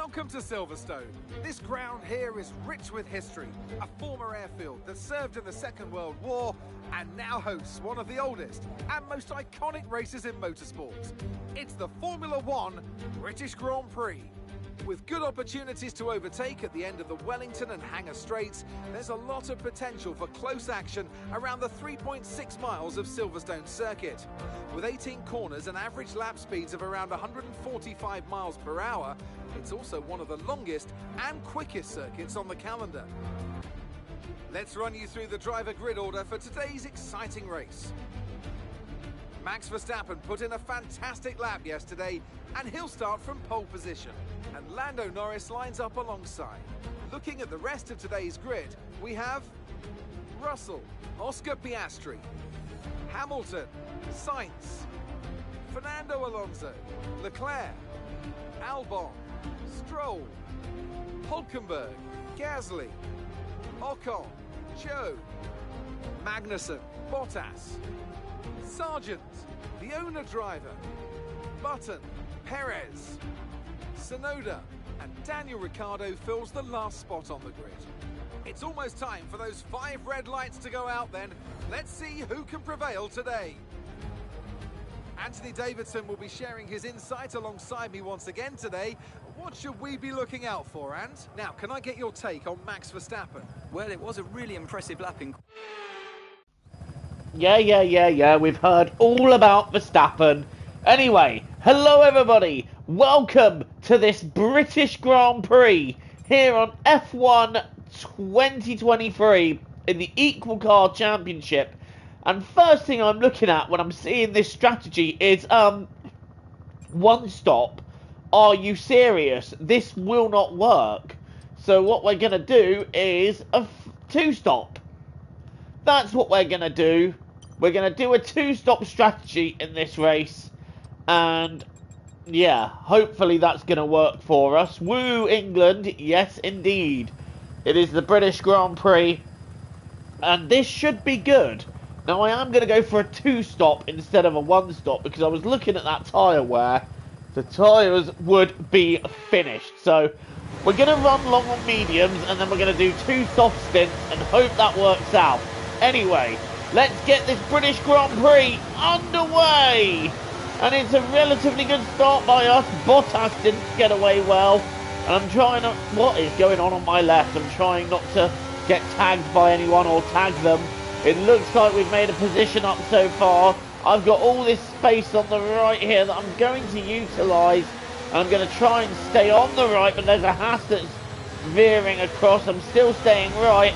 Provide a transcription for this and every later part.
Welcome to Silverstone. This ground here is rich with history, a former airfield that served in the Second World War and now hosts one of the oldest and most iconic races in motorsports. It's the Formula One British Grand Prix. With good opportunities to overtake at the end of the Wellington and Hangar Straights, there's a lot of potential for close action around the 3.6 miles of Silverstone circuit. With 18 corners and average lap speeds of around 145 miles per hour, it's also one of the longest and quickest circuits on the calendar. Let's run you through the driver grid order for today's exciting race. Max Verstappen put in a fantastic lap yesterday, and he'll start from pole position. And Lando Norris lines up alongside. Looking at the rest of today's grid, we have Russell, Oscar Piastri, Hamilton, Sainz, Fernando Alonso, Leclerc, Albon, Stroll, Hulkenberg, Gasly, Ocon, Joe, Magnussen, Bottas, Sargent, the owner driver, Button, Perez, Tsunoda, and Daniel Ricciardo fills the last spot on the grid. It's almost time for those 5 red lights to go out then. Let's see who can prevail today. Anthony Davidson will be sharing his insight alongside me once again today. What should we be looking out for, Ant? Now, can I get your take on Max Verstappen? Well, it was a really impressive lapping. Yeah, we've heard all about Verstappen. Anyway, hello everybody. Welcome to this British Grand Prix here on F1 2023 in the Equal Car Championship. And first thing I'm looking at when I'm seeing this strategy is, one stop. Are you serious? This will not work. So what we're going to do is a 2-stop. That's what we're going to do. We're going to do a 2-stop strategy in this race. And yeah, hopefully that's going to work for us. Woo, England. Yes, indeed. It is the British Grand Prix. And this should be good. Now, I am going to go for a 2-stop instead of a 1-stop because I was looking at that tyre wear. The tyres would be finished. So, we're going to run long on mediums and then we're going to do 2 soft stints and hope that works out. Anyway, let's get this British Grand Prix underway. And it's a relatively good start by us. Bottas didn't get away well. And I'm trying to... What is going on my left? I'm trying not to get tagged by anyone or tag them. It looks like we've made a position up so far. I've got all this space on the right here that I'm going to utilise. And I'm going to try and stay on the right, but there's a Haas that's veering across. I'm still staying right.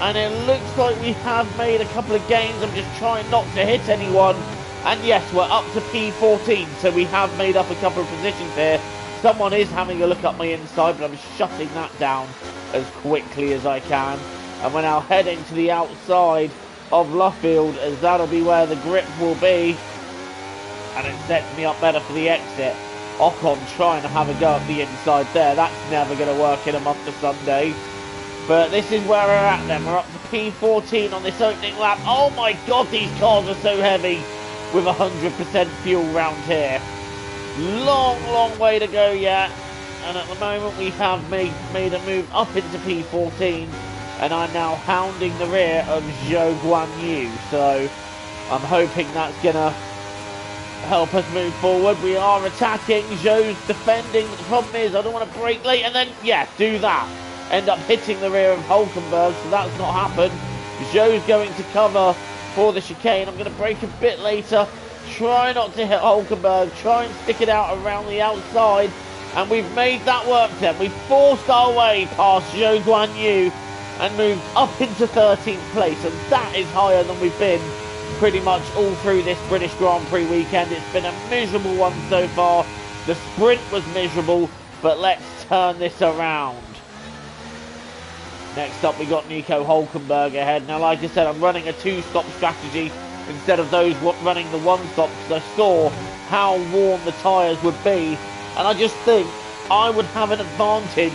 And it looks like we have made a couple of gains. I'm just trying not to hit anyone. And yes, we're up to P14, so we have made up a couple of positions here. Someone is having a look up my inside, but I'm shutting that down as quickly as I can. And we're now heading to the outside of Luffield, as that'll be where the grip will be. And it sets me up better for the exit. Ocon trying to have a go at the inside there. That's never going to work in a month of Sunday. But this is where we're at then. We're up to P14 on this opening lap. Oh my god, these cars are so heavy with 100% fuel round here. Long way to go yet. And at the moment we have made a move up into P14. And I'm now hounding the rear of Zhou Guanyu. So I'm hoping that's going to help us move forward. We are attacking. Zhou's defending. But the problem is I don't want to brake late and then, yeah, do that. End up hitting the rear of Hulkenberg. So that's not happened. Zhou's going to cover for the chicane. I'm going to brake a bit later. Try not to hit Hulkenberg. Try and stick it out around the outside. And we've made that work then. We've forced our way past Zhou Guanyu and moved up into 13th place. And that is higher than we've been pretty much all through this British Grand Prix weekend. It's been a miserable one so far. The sprint was miserable, but let's turn this around. Next up, we got Nico Hulkenberg ahead. Now, like I said, I'm running a 2-stop strategy instead of those running the 1-stop because I saw how warm the tyres would be. And I just think I would have an advantage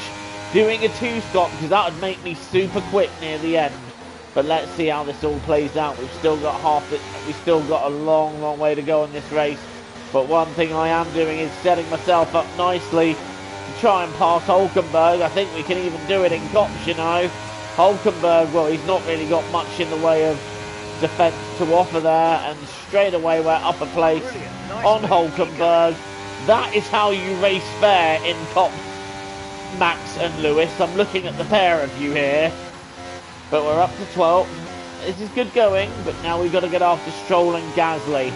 doing a 2-stop because that would make me super quick near the end. But let's see how this all plays out. We've still got a long way to go in this race. But one thing I am doing is setting myself up nicely to try and pass Hulkenberg. I think we can even do it in Cops, you know. Hulkenberg, well, he's not really got much in the way of defence to offer there, and straight away we're upper place on Hulkenberg. That is how you race fair in Cops, Max and Lewis. I'm looking at the pair of you here, but we're up to 12th. This is good going, but now we've got to get after Stroll and Gasly.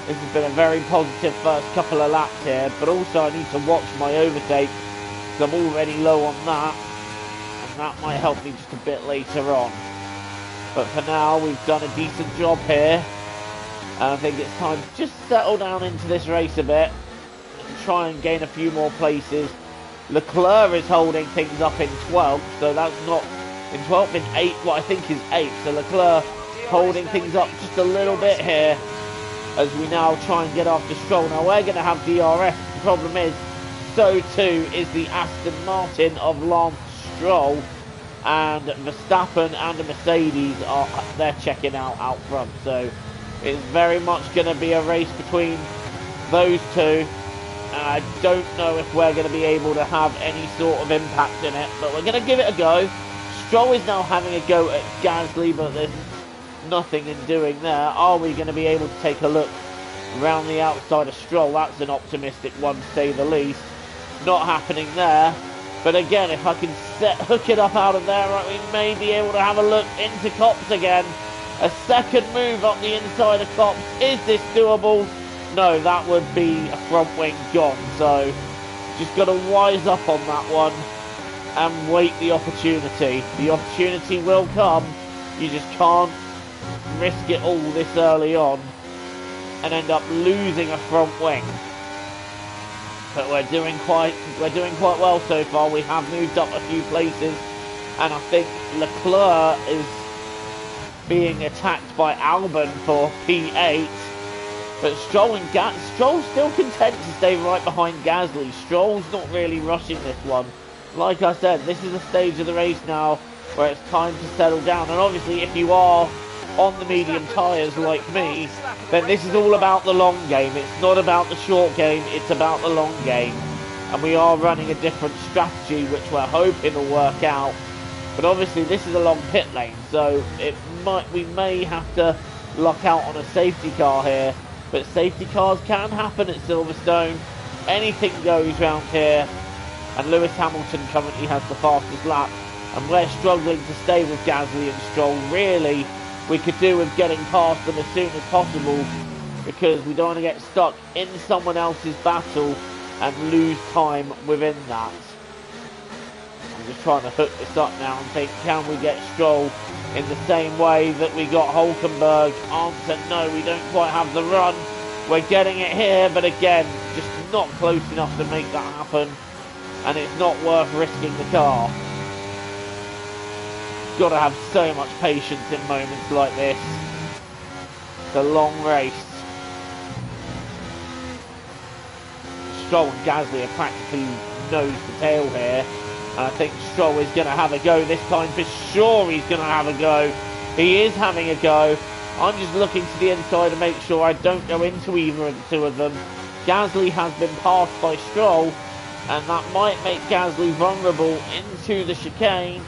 This has been a very positive first couple of laps here, but also I need to watch my overtake because I'm already low on that, and that might help me just a bit later on. But for now, we've done a decent job here, and I think it's time to just settle down into this race a bit and try and gain a few more places. Leclerc is holding things up in 12th, so that's not in 12th, in 8th, what I think is 8th. So Leclerc holding things up just a little bit here as we now try and get after Stroll. Now we're going to have DRS. The problem is, so too is the Aston Martin of Lance Stroll, and Verstappen and the Mercedes they're checking out front. So it's very much going to be a race between those two. I don't know if we're going to be able to have any sort of impact in it, but we're going to give it a go. Stroll is now having a go at Gasly, but there's nothing in doing there. Are we going to be able to take a look around the outside of Stroll? That's an optimistic one, to say the least. Not happening there. But again, if I can hook it up out of there, right, we may be able to have a look into Cops again. A second move up the inside of Cops. Is this doable? No, that would be a front wing gone. So just got to wise up on that one and wait the opportunity. The opportunity will come. You just can't risk it all this early on and end up losing a front wing. But we're doing quite well so far. We have moved up a few places, and I think Leclerc is being attacked by Albon for P8. But Stroll's still content to stay right behind Gasly. Stroll's not really rushing this one. Like I said, this is a stage of the race now where it's time to settle down. And obviously, if you are on the medium tyres like me, then this is all about the long game. It's not about the short game, it's about the long game. And we are running a different strategy, which we're hoping will work out. But obviously, this is a long pit lane, so we may have to luck out on a safety car here. But safety cars can happen at Silverstone. Anything goes round here. And Lewis Hamilton currently has the fastest lap. And we're struggling to stay with Gasly and Stroll. Really, we could do with getting past them as soon as possible, because we don't want to get stuck in someone else's battle and lose time within that. I'm just trying to hook this up now and think, can we get Stroll in the same way that we got Hulkenberg? Answer, no, we don't quite have the run. We're getting it here, but again, just not close enough to make that happen, and it's not worth risking the car. Got to have so much patience in moments like this. It's a long race. Stroll and Gasly are practically nose to tail here, and I think Stroll is going to have a go this time. For sure he's going to have a go. He is having a go. I'm just looking to the inside to make sure I don't go into either of the two of them. Gasly has been passed by Stroll, and that might make Gasly vulnerable into the chicane.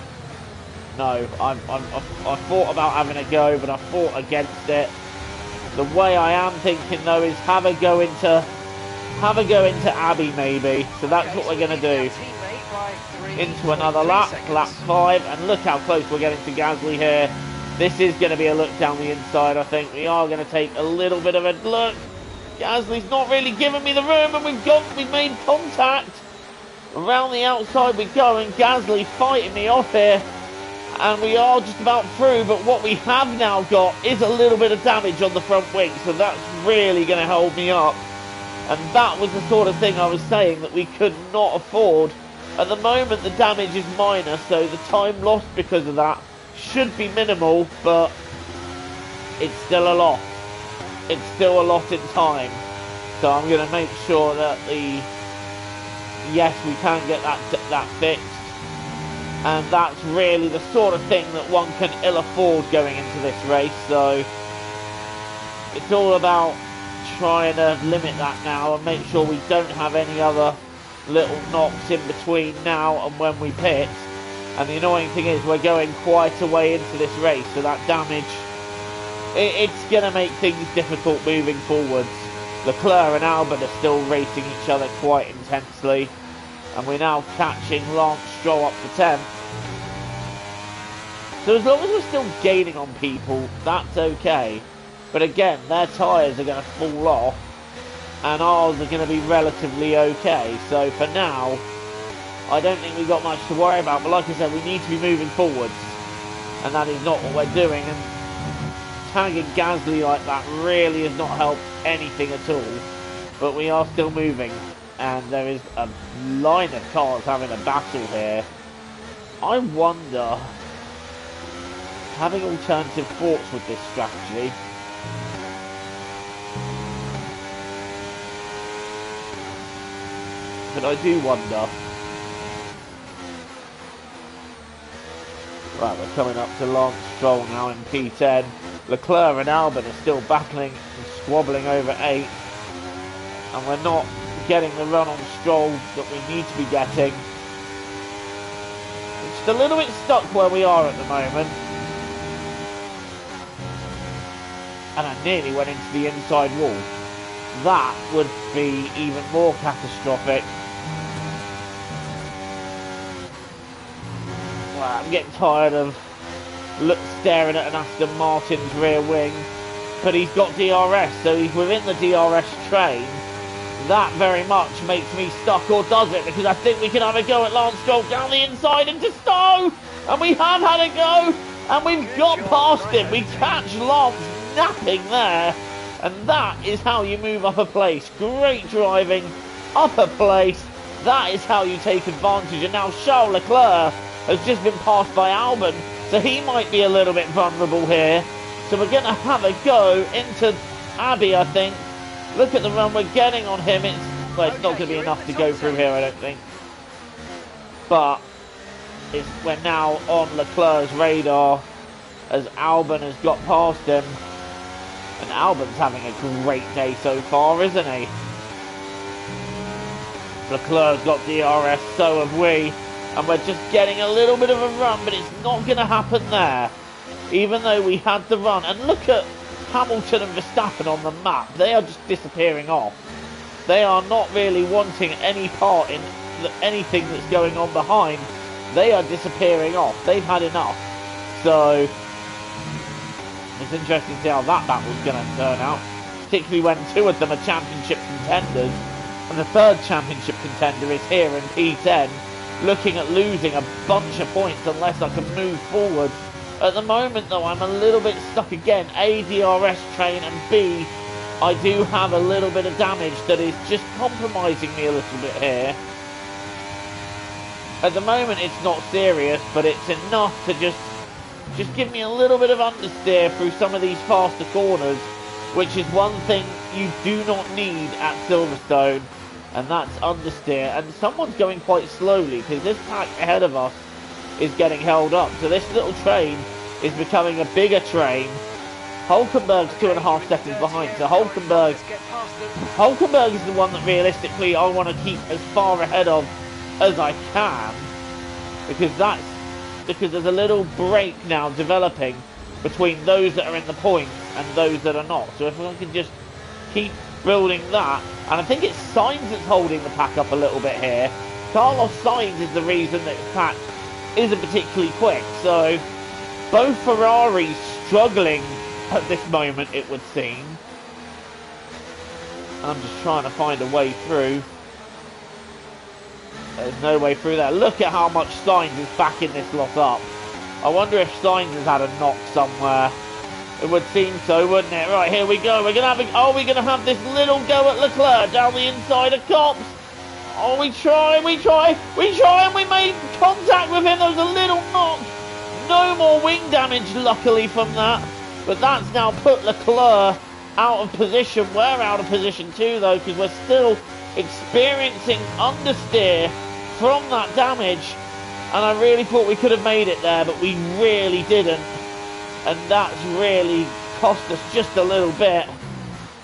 No, I thought about having a go, but I fought against it. The way I am thinking though is have a go into Abbey maybe. So that's what we're going to do. Into another lap 5, and look how close we're getting to Gasly here. This is going to be a look down the inside. I think we are going to take a little bit of a look. Gasly's not really giving me the room, and we've made contact. Around the outside we go, and Gasly fighting me off here. And we are just about through, but what we have now got is a little bit of damage on the front wing, so that's really going to hold me up. And that was the sort of thing I was saying that we could not afford. At the moment the damage is minor, so the time lost because of that should be minimal, but it's still a lot. It's still a lot in time. So I'm going to make sure that yes, we can get that fixed. And that's really the sort of thing that one can ill afford going into this race. So it's all about trying to limit that now and make sure we don't have any other little knocks in between now and when we pit. And the annoying thing is we're going quite a way into this race, so that damage, it's going to make things difficult moving forwards. Leclerc and Albon are still racing each other quite intensely, and we're now catching Lance Stroll up to 10th. So as long as we're still gaining on people, that's okay. But again, their tyres are going to fall off, and ours are going to be relatively okay. So for now, I don't think we've got much to worry about. But like I said, we need to be moving forwards, and that is not what we're doing. And tagging Gasly like that really has not helped anything at all. But we are still moving, and there is a line of cars having a battle here. I wonder, having alternative thoughts with this strategy. But I do wonder. Right, we're coming up to Lance Stroll now in P10. Leclerc and Albon are still battling and squabbling over 8. And we're not getting the run on Stroll that we need to be getting. We're just a little bit stuck where we are at the moment. And I nearly went into the inside wall. That would be even more catastrophic. Well, I'm getting tired of staring at an Aston Martin's rear wing. But he's got DRS, so he's within the DRS train. That very much makes me stuck, or does it? Because I think we can have a go at Lance Stroll down the inside into Stowe! And we have had a go! And we've got past him! We catch Lance napping there, and that is how you move up a place. Great driving, up a place. That is how you take advantage. And now Charles Leclerc has just been passed by Albon, so he might be a little bit vulnerable here. So we're going to have a go into Abbey, I think. Look at the run we're getting on him. It's not going to be enough to go through here, I don't think. But we're now on Leclerc's radar as Albon has got past him. And Albon's having a great day so far, isn't he? Leclerc's got DRS, so have we. And we're just getting a little bit of a run, but it's not going to happen there. Even though we had the run. And look at Hamilton and Verstappen on the map. They are just disappearing off. They are not really wanting any part in anything that's going on behind. They are disappearing off. They've had enough. So it's interesting to see how that battle's going to turn out. Particularly when two of them are championship contenders. And the third championship contender is here in P10. Looking at losing a bunch of points unless I can move forward. At the moment though, I'm a little bit stuck again. A, DRS train, and B, I do have a little bit of damage that is just compromising me a little bit here. At the moment it's not serious, but it's enough to just give me a little bit of understeer through some of these faster corners, which is one thing you do not need at Silverstone. And that's understeer, and someone's going quite slowly because this pack ahead of us is getting held up. So this little train is becoming a bigger train. Hulkenberg's 2.5 seconds behind. So Hulkenberg is the one that realistically I want to keep as far ahead of as I can, because there's a little break now developing between those that are in the points and those that are not. So if I can just keep building that, and I think it's Sainz that's holding the pack up a little bit here. Carlos Sainz is the reason that the pack isn't particularly quick. So both Ferraris struggling at this moment, it would seem. I'm just trying to find a way through. There's no way through there. Look at how much Sainz is backing this lot up. I wonder if Sainz has had a knock somewhere. It would seem so, wouldn't it? Right, here we go. We're gonna have this little go at Leclerc down the inside of Copse. Oh, we try, and we made contact with him. There was a little knock. No more wing damage, luckily, from that. But that's now put Leclerc out of position. We're out of position too, though, because we're still experiencing understeer from that damage. And I really thought we could have made it there, but we really didn't. And that's really cost us just a little bit.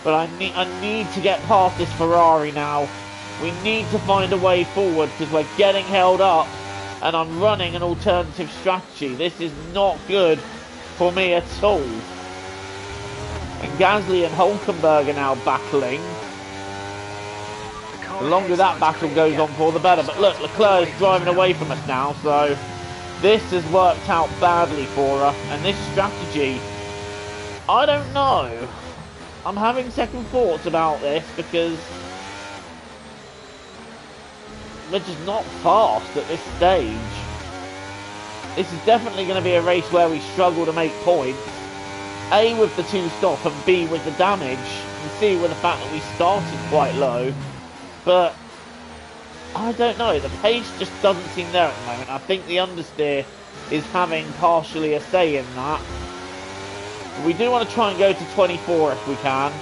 But I need to get past this Ferrari now. We need to find a way forward because we're getting held up and I'm running an alternative strategy. This is not good for me at all. And Gasly and Hulkenberg are now battling. The longer that battle goes on for, the better. But look, Leclerc is driving away from us now, so this has worked out badly for us. And this strategy, I don't know. I'm having second thoughts about this because we're just not fast at this stage. This is definitely going to be a race where we struggle to make points. A, with the 2-stop, and B, with the damage, and C, with the fact that we started quite low. But I don't know, the pace just doesn't seem there at the moment. I think the understeer is having partially a say in that. We do want to try and go to 24 if we can.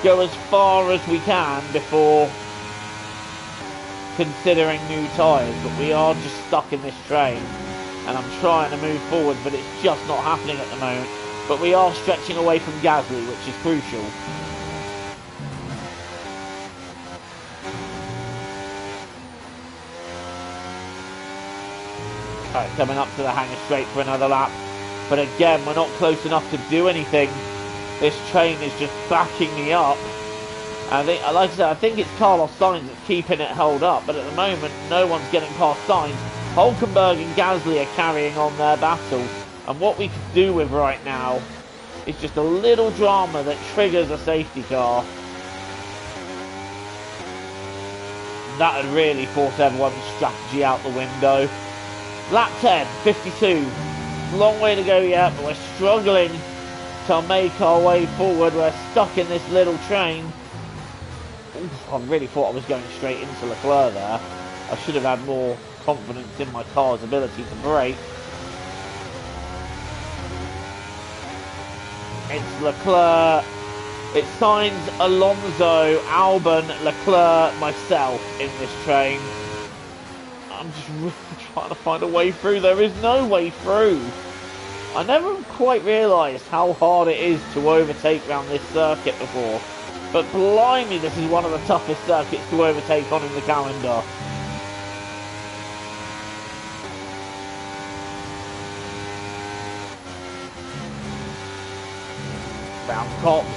Go as far as we can before considering new tyres, but we are just stuck in this train and I'm trying to move forward, but it's just not happening at the moment. But we are stretching away from Gasly, which is crucial. Alright, coming up to the hangar straight for another lap, but again we're not close enough to do anything. This train is just backing me up. I think, like I said, I think it's Carlos Sainz that's keeping it held up, but at the moment, no one's getting past Sainz. Hulkenberg and Gasly are carrying on their battle, and what we could do with right now is just a little drama that triggers a safety car. That would really force everyone's strategy out the window. Lap 10, 52. Long way to go yet, but we're struggling to make our way forward. We're stuck in this little train. I really thought I was going straight into Leclerc there. I should have had more confidence in my car's ability to brake. It's Leclerc. It's Sainz, Alonso, Albon, Leclerc, myself in this train. I'm just really trying to find a way through. There is no way through. I never quite realised how hard it is to overtake around this circuit before. But blimey, this is one of the toughest circuits to overtake on in the calendar. Round tops.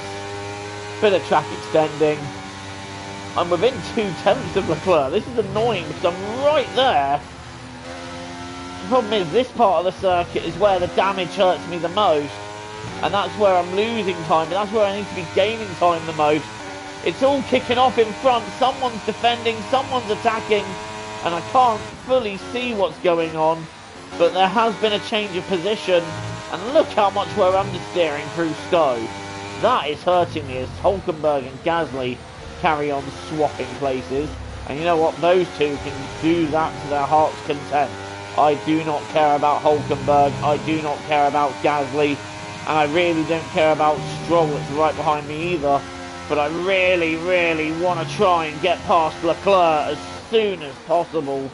Bit of track extending. I'm within 2/10 of Leclerc. This is annoying because I'm right there. The problem is this part of the circuit is where the damage hurts me the most. And that's where I'm losing time, but that's where I need to be gaining time the most. It's all kicking off in front, someone's defending, someone's attacking, and I can't fully see what's going on. But there has been a change of position, and look how much we're understeering through Stowe. That is hurting me as Hulkenberg and Gasly carry on swapping places. And you know what, those two can do that to their heart's content. I do not care about Hulkenberg, I do not care about Gasly. And I really don't care about Stroll that's right behind me either. But I really, really want to try and get past Leclerc as soon as possible.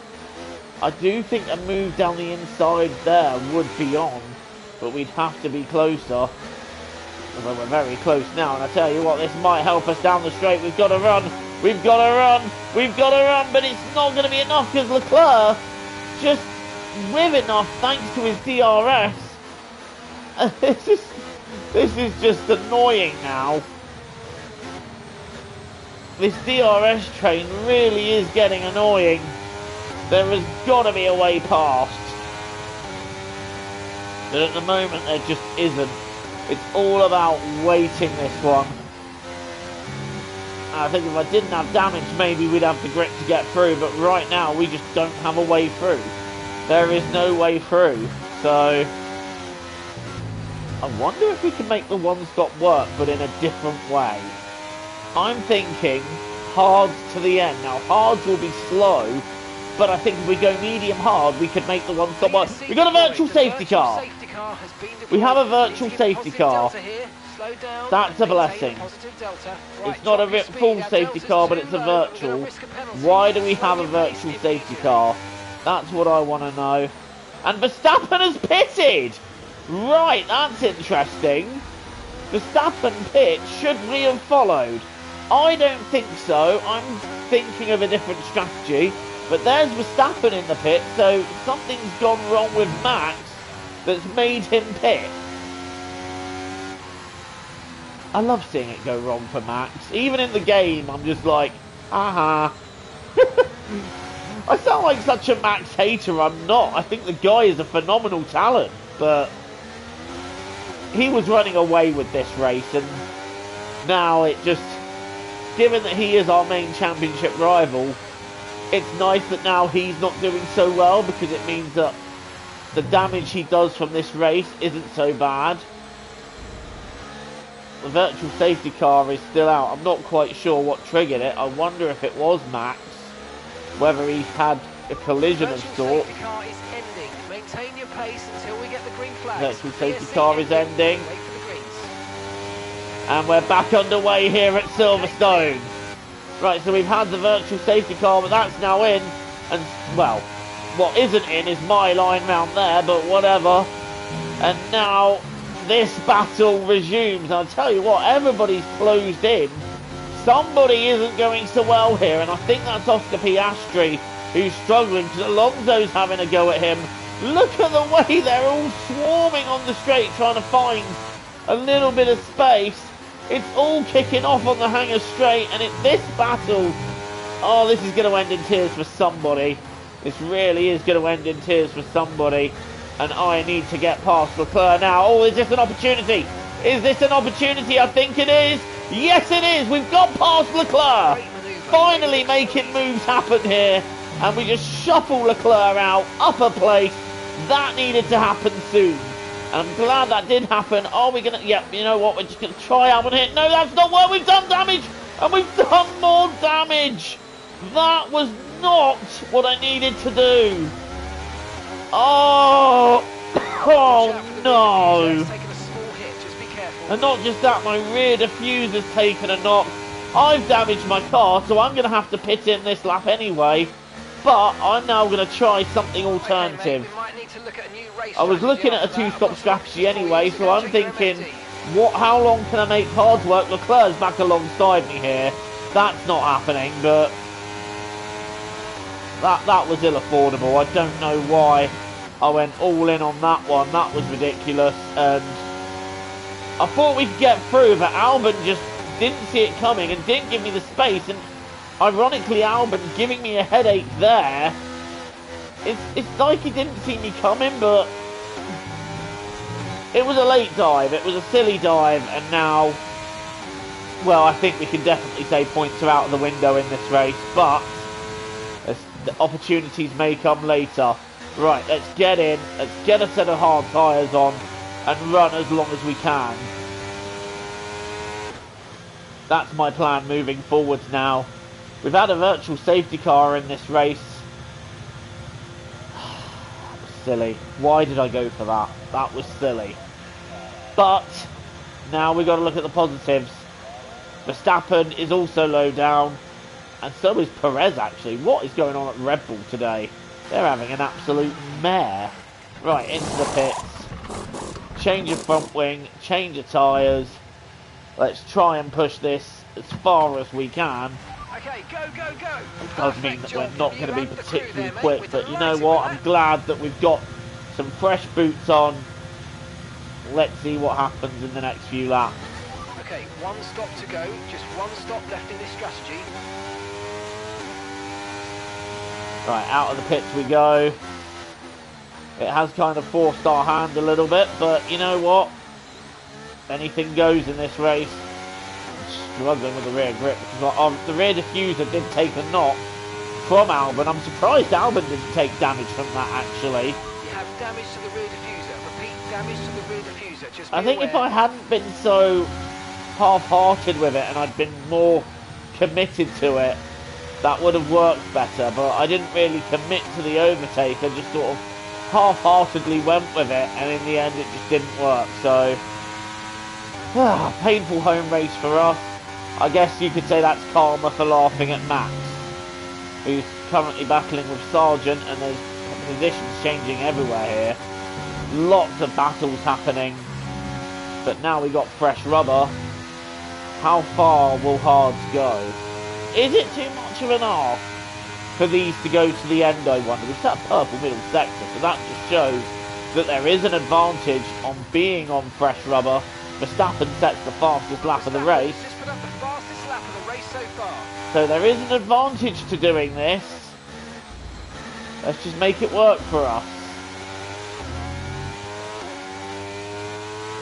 I do think a move down the inside there would be on. But we'd have to be closer. Although we're very close now. And I tell you what, this might help us down the straight. We've got to run. We've got to run. We've got to run. But it's not going to be enough because Leclerc just with enough thanks to his DRS. This is just annoying now. This DRS train really is getting annoying. There has got to be a way past. But at the moment there just isn't. It's all about waiting this one. I think if I didn't have damage maybe we'd have the grit to get through, but right now we just don't have a way through. There is no way through. So I wonder if we can make the one-stop work, but in a different way. I'm thinking hards to the end. Now, hards will be slow, but I think if we go medium hard, we could make the one-stop work. We've got a virtual safety car. We have a virtual safety car. That's a blessing. It's not a full safety car, but it's a virtual. Why do we have a virtual safety car? That's what I want to know. And Verstappen has pitted! Right, that's interesting. Verstappen pit, should we have followed? I don't think so. I'm thinking of a different strategy, but there's Verstappen in the pit, so something's gone wrong with Max that's made him pit. I love seeing it go wrong for Max. Even in the game, I'm just like, haha. I sound like such a Max hater. I'm not. I think the guy is a phenomenal talent, but he was running away with this race, and now it just, given that he is our main championship rival, it's nice that now he's not doing so well, because it means that the damage he does from this race isn't so bad. The virtual safety car is still out. I'm not quite sure what triggered it. I wonder if it was Max, whether he's had a collision of sorts. Safety car is ending. Maintain your pace until we get the green flag. Virtual safety car is ending. And we're back underway here at Silverstone. Right, so we've had the virtual safety car, but that's now in. And, well, what isn't in is my line round there, but whatever. And now this battle resumes. I'll tell you what, everybody's closed in. Somebody isn't going so well here, and I think that's Oscar Piastri who's struggling, because Alonso's having a go at him. Look at the way they're all swarming on the straight, trying to find a little bit of space. It's all kicking off on the hangar straight, and this battle, oh, this is going to end in tears for somebody. This really is going to end in tears for somebody, and I need to get past Leclerc now. Oh, is this an opportunity? Is this an opportunity? I think it is. Yes, it is. We've got past Leclerc. Finally making moves happen here, and we just shuffle Leclerc out, upper place. That needed to happen soon. And I'm glad that did happen. Are we going to... Yep, you know what? We're just going to try out one hit. No, that's not what we've done damage. And we've done more damage. That was not what I needed to do. Oh. Oh, no. And not just that, my rear diffuser's taken a knock. I've damaged my car, so I'm going to have to pit in this lap anyway. But I'm now going to try something alternative. I was looking at a two-stop strategy anyway, so I'm thinking, how long can I make cards work? Leclerc's back alongside me here. That's not happening, but that was ill-affordable. I don't know why I went all in on that one. That was ridiculous, and I thought we could get through, but Albon just didn't see it coming and didn't give me the space, and ironically Albon giving me a headache there. It's like he didn't see me coming, but it was a late dive, it was a silly dive, and now, well, I think we can definitely say points are out of the window in this race, but the opportunities may come later. Right, let's get in, let's get a set of hard tyres on, and run as long as we can. That's my plan moving forwards now. We've had a virtual safety car in this race. That was silly. Why did I go for that? That was silly. But now we've got to look at the positives. Verstappen is also low down, and so is Perez actually. What is going on at Red Bull today? They're having an absolute mare. Right, into the pits. Change of front wing, change of tyres. Let's try and push this as far as we can. Okay, go, go, go. It does mean that we're not going to be particularly quick, but you know what? I'm glad that we've got some fresh boots on. Let's see what happens in the next few laps. Okay, one stop to go. Just one stop left in this strategy. Right, out of the pits we go. It has kind of forced our hand a little bit, but you know what? Anything goes in this race. I'm struggling with the rear grip because the rear diffuser did take a knock from Albon. I'm surprised Albon didn't take damage from that actually. You have damage to the rear diffuser. Repeat, damage to the rear diffuser. Just I think if I hadn't been so half-hearted with it and I'd been more committed to it, that would have worked better, but I didn't really commit to the overtake. I just sort of half-heartedly went with it, and in the end it just didn't work. So painful home race for us. I guess you could say that's karma for laughing at Max, who's currently battling with Sargent, and there's positions changing everywhere here. Lots of battles happening, but now we got fresh rubber. How far will hards go? Is it too much of an arc for these to go to the end, I wonder? It's that purple middle sector, so that just shows that there is an advantage on being on fresh rubber. Verstappen sets the fastest lap of the race. Just put up the fastest lap of the race so far. So there is an advantage to doing this. Let's just make it work for us.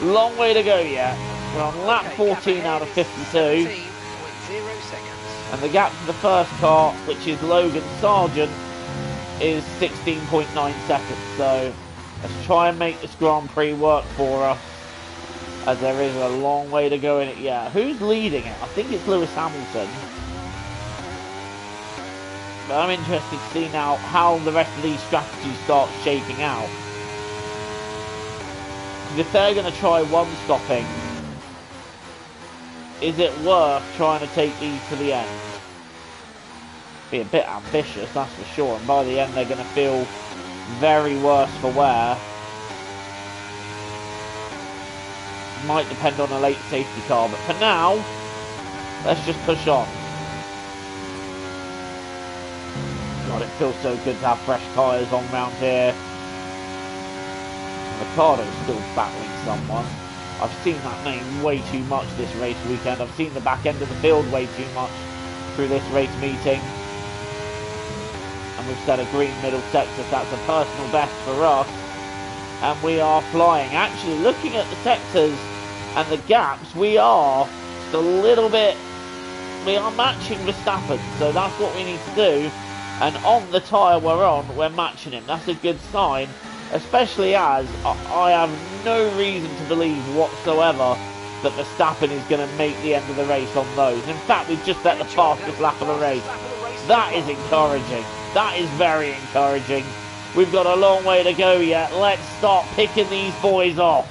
Long way to go yet. We're on lap 14 out of 52. 17.0 seconds. And the gap to the first car, which is Logan Sargent, is 16.9 seconds. So let's try and make this Grand Prix work for us, as there is a long way to go in it. Yeah, who's leading it? I think it's Lewis Hamilton. But I'm interested to see now how the rest of these strategies start shaping out. Because if they're going to try one stopping, is it worth trying to take these to the end? Be a bit ambitious, that's for sure. And by the end, they're going to feel very worse for wear. Might depend on a late safety car, but for now, let's just push on. God, it feels so good to have fresh tyres on round here. Ricardo's still battling someone. I've seen that name way too much this race weekend. I've seen the back end of the field way too much through this race meeting. And we've set a green middle sector, so that's a personal best for us. And we are flying. Actually, looking at the sectors and the gaps, we are just a little bit... We are matching Verstappen, so that's what we need to do. And on the tyre we're on, we're matching him. That's a good sign, especially as I have no reason to believe whatsoever that Verstappen is going to make the end of the race on those. In fact, we've just set the fastest lap of the race. That is encouraging. That is very encouraging. We've got a long way to go yet. Let's start picking these boys off.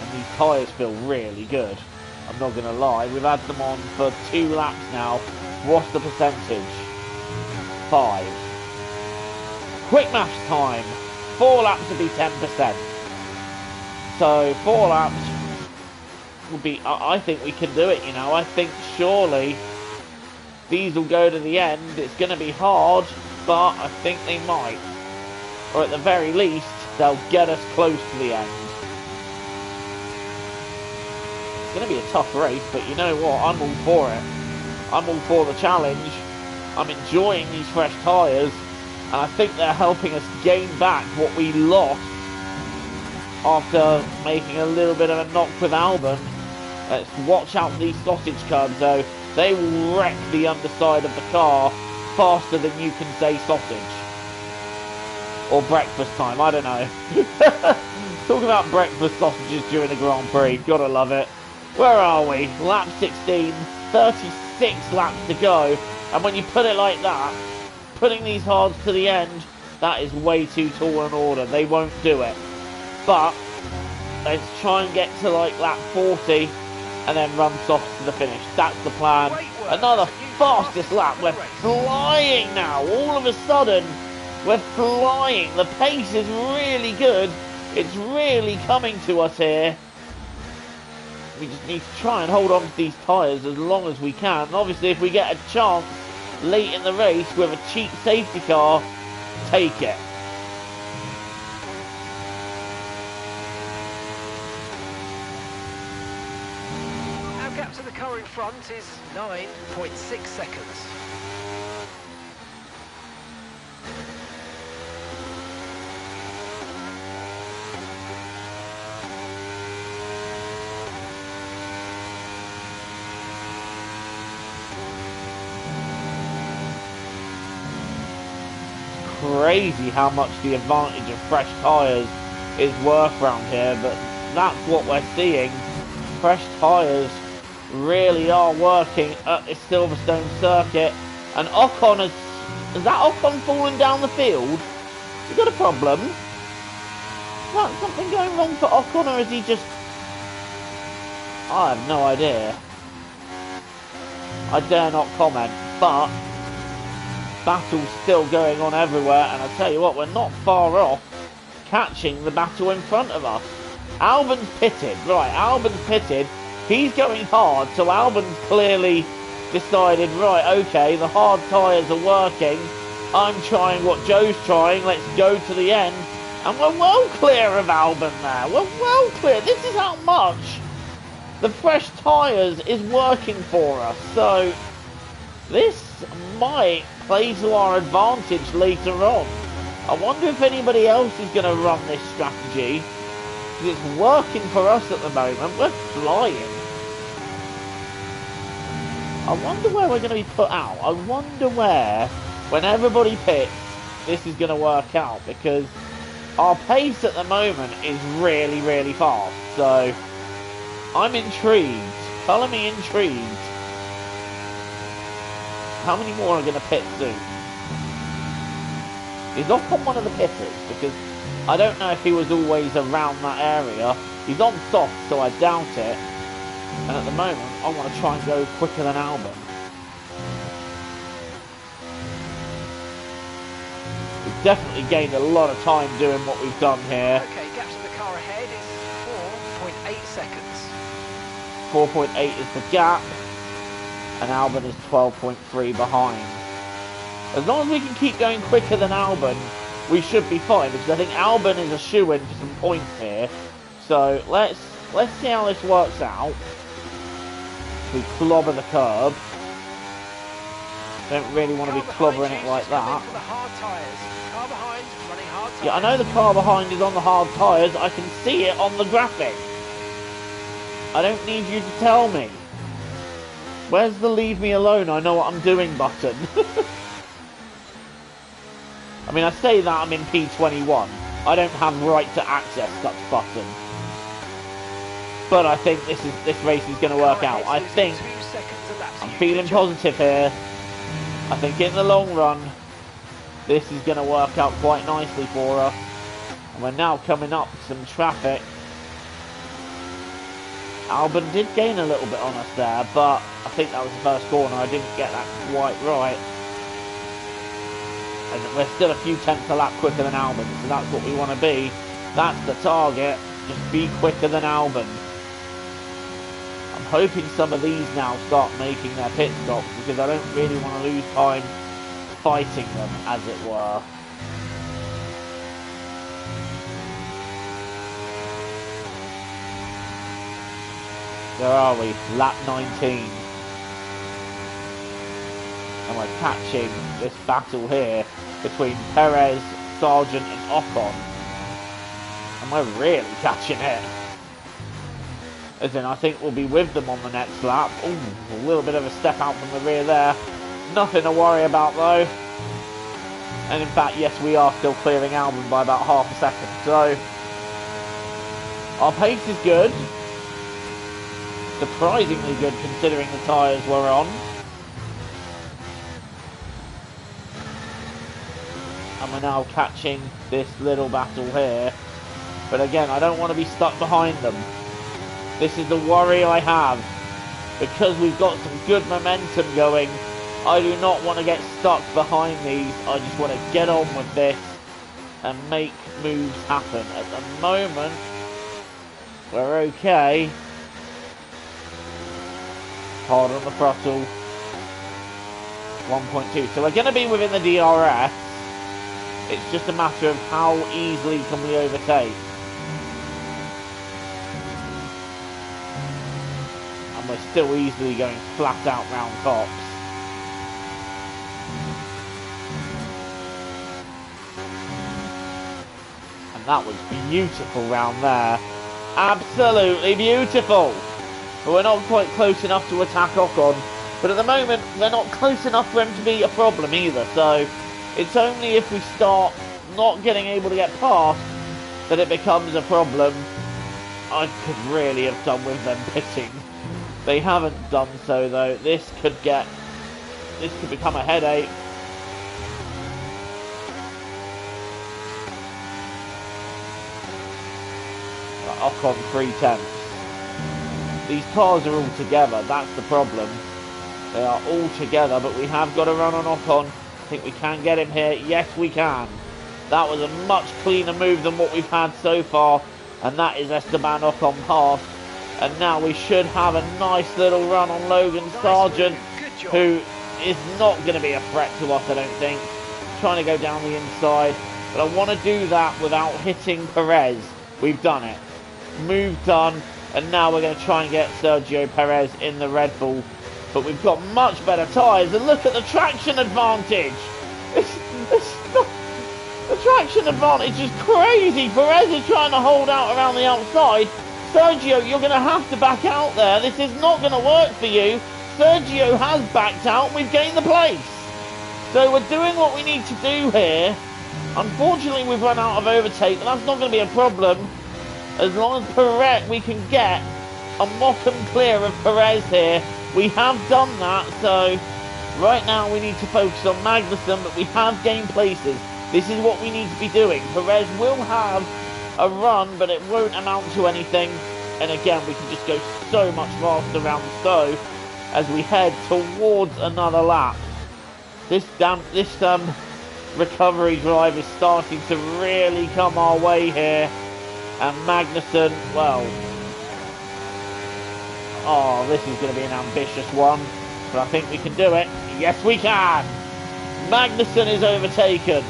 And these tyres feel really good. I'm not going to lie. We've had them on for 2 laps now. What's the percentage? 5. Quick maths time. 4 laps would be 10%. So 4 laps would be... I think we can do it, you know. I think surely these will go to the end. It's going to be hard, but I think they might. Or at the very least, they'll get us close to the end. It's going to be a tough race, but you know what? I'm all for it. I'm all for the challenge. I'm enjoying these fresh tyres. And I think they're helping us gain back what we lost after making a little bit of a knock with Albon. Let's watch out for these sausage curbs, though. They will wreck the underside of the car faster than you can say sausage. Or breakfast time, I don't know. Talk about breakfast sausages during the Grand Prix. Gotta love it. Where are we? Lap 16, 36 laps to go. And when you put it like that, putting these hards to the end, that is way too tall an order. They won't do it. But let's try and get to like lap 40 and then run soft to the finish. That's the plan. Another fastest lap. We're flying now. All of a sudden, we're flying. The pace is really good. It's really coming to us here. We just need to try and hold on to these tyres as long as we can. And obviously, if we get a chance late in the race with a cheap safety car, take it. Our gap to the car in front is 9.6 seconds. Crazy how much the advantage of fresh tyres is worth around here, but that's what we're seeing. Fresh tyres really are working at this Silverstone circuit, and Ocon has that Ocon fallen down the field? You got a problem? Is that something going wrong for Ocon, or is he just... I have no idea. I dare not comment, but battle's still going on everywhere, and I tell you what, we're not far off catching the battle in front of us. Albon's pitted. Right, Albon's pitted. He's going hard, so Albon's clearly decided, right, okay, the hard tyres are working. I'm trying what Joe's trying. Let's go to the end. And we're well clear of Albon there. We're well clear. This is how much the fresh tyres is working for us. So this might play to our advantage later on. I wonder if anybody else is going to run this strategy. Because it's working for us at the moment. We're flying. I wonder where we're going to be put out. I wonder where, when everybody pits, this is going to work out. Because our pace at the moment is really, really fast. So I'm intrigued. Colour me intrigued. How many more are going to pit soon? He's off on one of the pitters, because I don't know if he was always around that area. He's on soft, so I doubt it. And at the moment, I want to try and go quicker than Albon. We've definitely gained a lot of time doing what we've done here. Okay, gap to the car ahead is 4.8 seconds. 4.8 is the gap. And Albon is 12.3 behind. As long as we can keep going quicker than Albon, we should be fine, because I think Albon is a shoo-in for some points here. So let's see how this works out. We clobber the curb. Don't really want to be clobbering it like that. Yeah, I know the car behind is on the hard tyres. I can see it on the graphic. I don't need you to tell me. Where's the leave me alone, I know what I'm doing button? I mean, I say that I'm in P21. I don't have right to access such button. But I think this race is going to work out. I think I'm feeling positive here. I think in the long run, this is going to work out quite nicely for us. And we're now coming up some traffic. Albon did gain a little bit on us there, but I think that was the first corner. I didn't get that quite right. And we're still a few tenths a lap quicker than Albon, so that's what we want to be. That's the target. Just be quicker than Albon. I'm hoping some of these now start making their pit stops, because I don't really want to lose time fighting them, as it were. Where are we? Lap 19. And we're catching this battle here between Perez, Sargent and Ocon. And we're really catching it. As in, I think we'll be with them on the next lap. Ooh, a little bit of a step out from the rear there. Nothing to worry about though. And in fact, yes, we are still clearing Albon by about half a second. So, our pace is good. Surprisingly good considering the tyres we're on. And we're now catching this little battle here. But again, I don't want to be stuck behind them. This is the worry I have. Because we've got some good momentum going, I do not want to get stuck behind these. I just want to get on with this and make moves happen. At the moment, we're okay. Hard on the throttle. 1.2. So we're going to be within the DRS. It's just a matter of how easily can we overtake. And we're still easily going flat out round tops. And that was beautiful round there. Absolutely beautiful. But we're not quite close enough to attack Ocon. But at the moment, they're not close enough for him to be a problem either. So it's only if we start not getting able to get past that it becomes a problem. I could really have done with them pitting. They haven't done so though. This could become a headache. Ocon 3/10. These cars are all together, that's the problem. They are all together, but we have got to run on Ocon. I think we can get him here. Yes, we can. That was a much cleaner move than what we've had so far. And that is Esteban Ocon past And now we should have a nice little run on Logan Sargent, who is not going to be a threat to us, I don't think. Trying to go down the inside, but I want to do that without hitting Perez. We've done it. Move done, and now we're going to try and get Sergio Perez in the Red Bull. But we've got much better tyres, and look at the traction advantage. The traction advantage is crazy. Perez is trying to hold out around the outside. Sergio, you're going to have to back out there. This is not going to work for you. Sergio has backed out. We've gained the place. So we're doing what we need to do here. Unfortunately, we've run out of overtake, but that's not going to be a problem. As long as Perez, we can get a Morecambe clear of Perez here. We have done that, so right now we need to focus on Magnussen, but we have gained places. This is what we need to be doing. Perez will have a run, but it won't amount to anything. And again, we can just go so much faster around so as we head towards another lap. This recovery drive is starting to really come our way here. And Magnussen, well, oh, this is going to be an ambitious one, but I think we can do it. Yes, we can. Magnussen is overtaken,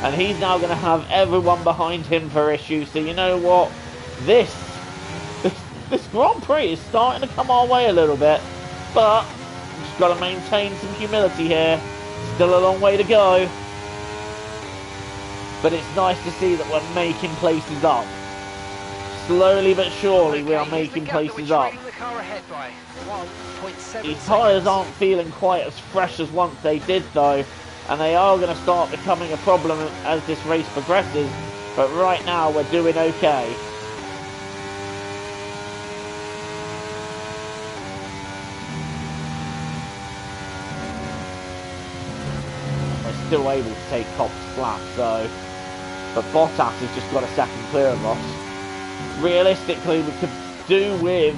and he's now going to have everyone behind him for issues. So you know what? This Grand Prix is starting to come our way a little bit, but we've just got to maintain some humility here. Still a long way to go, but it's nice to see that we're making places up. Slowly but surely we are making places up. These tyres aren't feeling quite as fresh as once they did though, and they are going to start becoming a problem as this race progresses, but right now we're doing okay. We're still able to take top flat, so, but Bottas has just got a second clear of us. Realistically, we could do with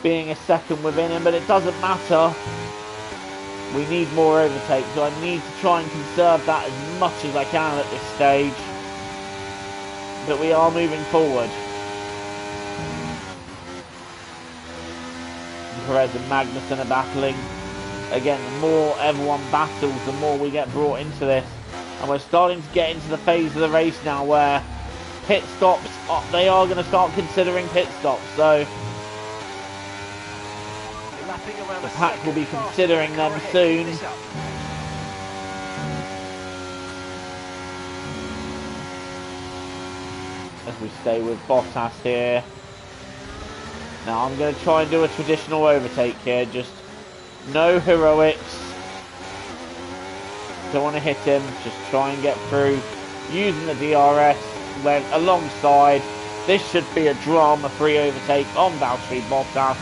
being a second within him, but it doesn't matter. We need more overtake, so I need to try and conserve that as much as I can at this stage. But we are moving forward. Perez and Magnussen are battling. Again, the more everyone battles, the more we get brought into this. And we're starting to get into the phase of the race now where pit stops, they are going to start considering pit stops, so the pack will be considering them soon. As we stay with Bottas here. Now I'm going to try and do a traditional overtake here, just no heroics. Don't want to hit him, just try and get through using the DRS. Went alongside. This should be a drama-free overtake on Valtteri Bottas,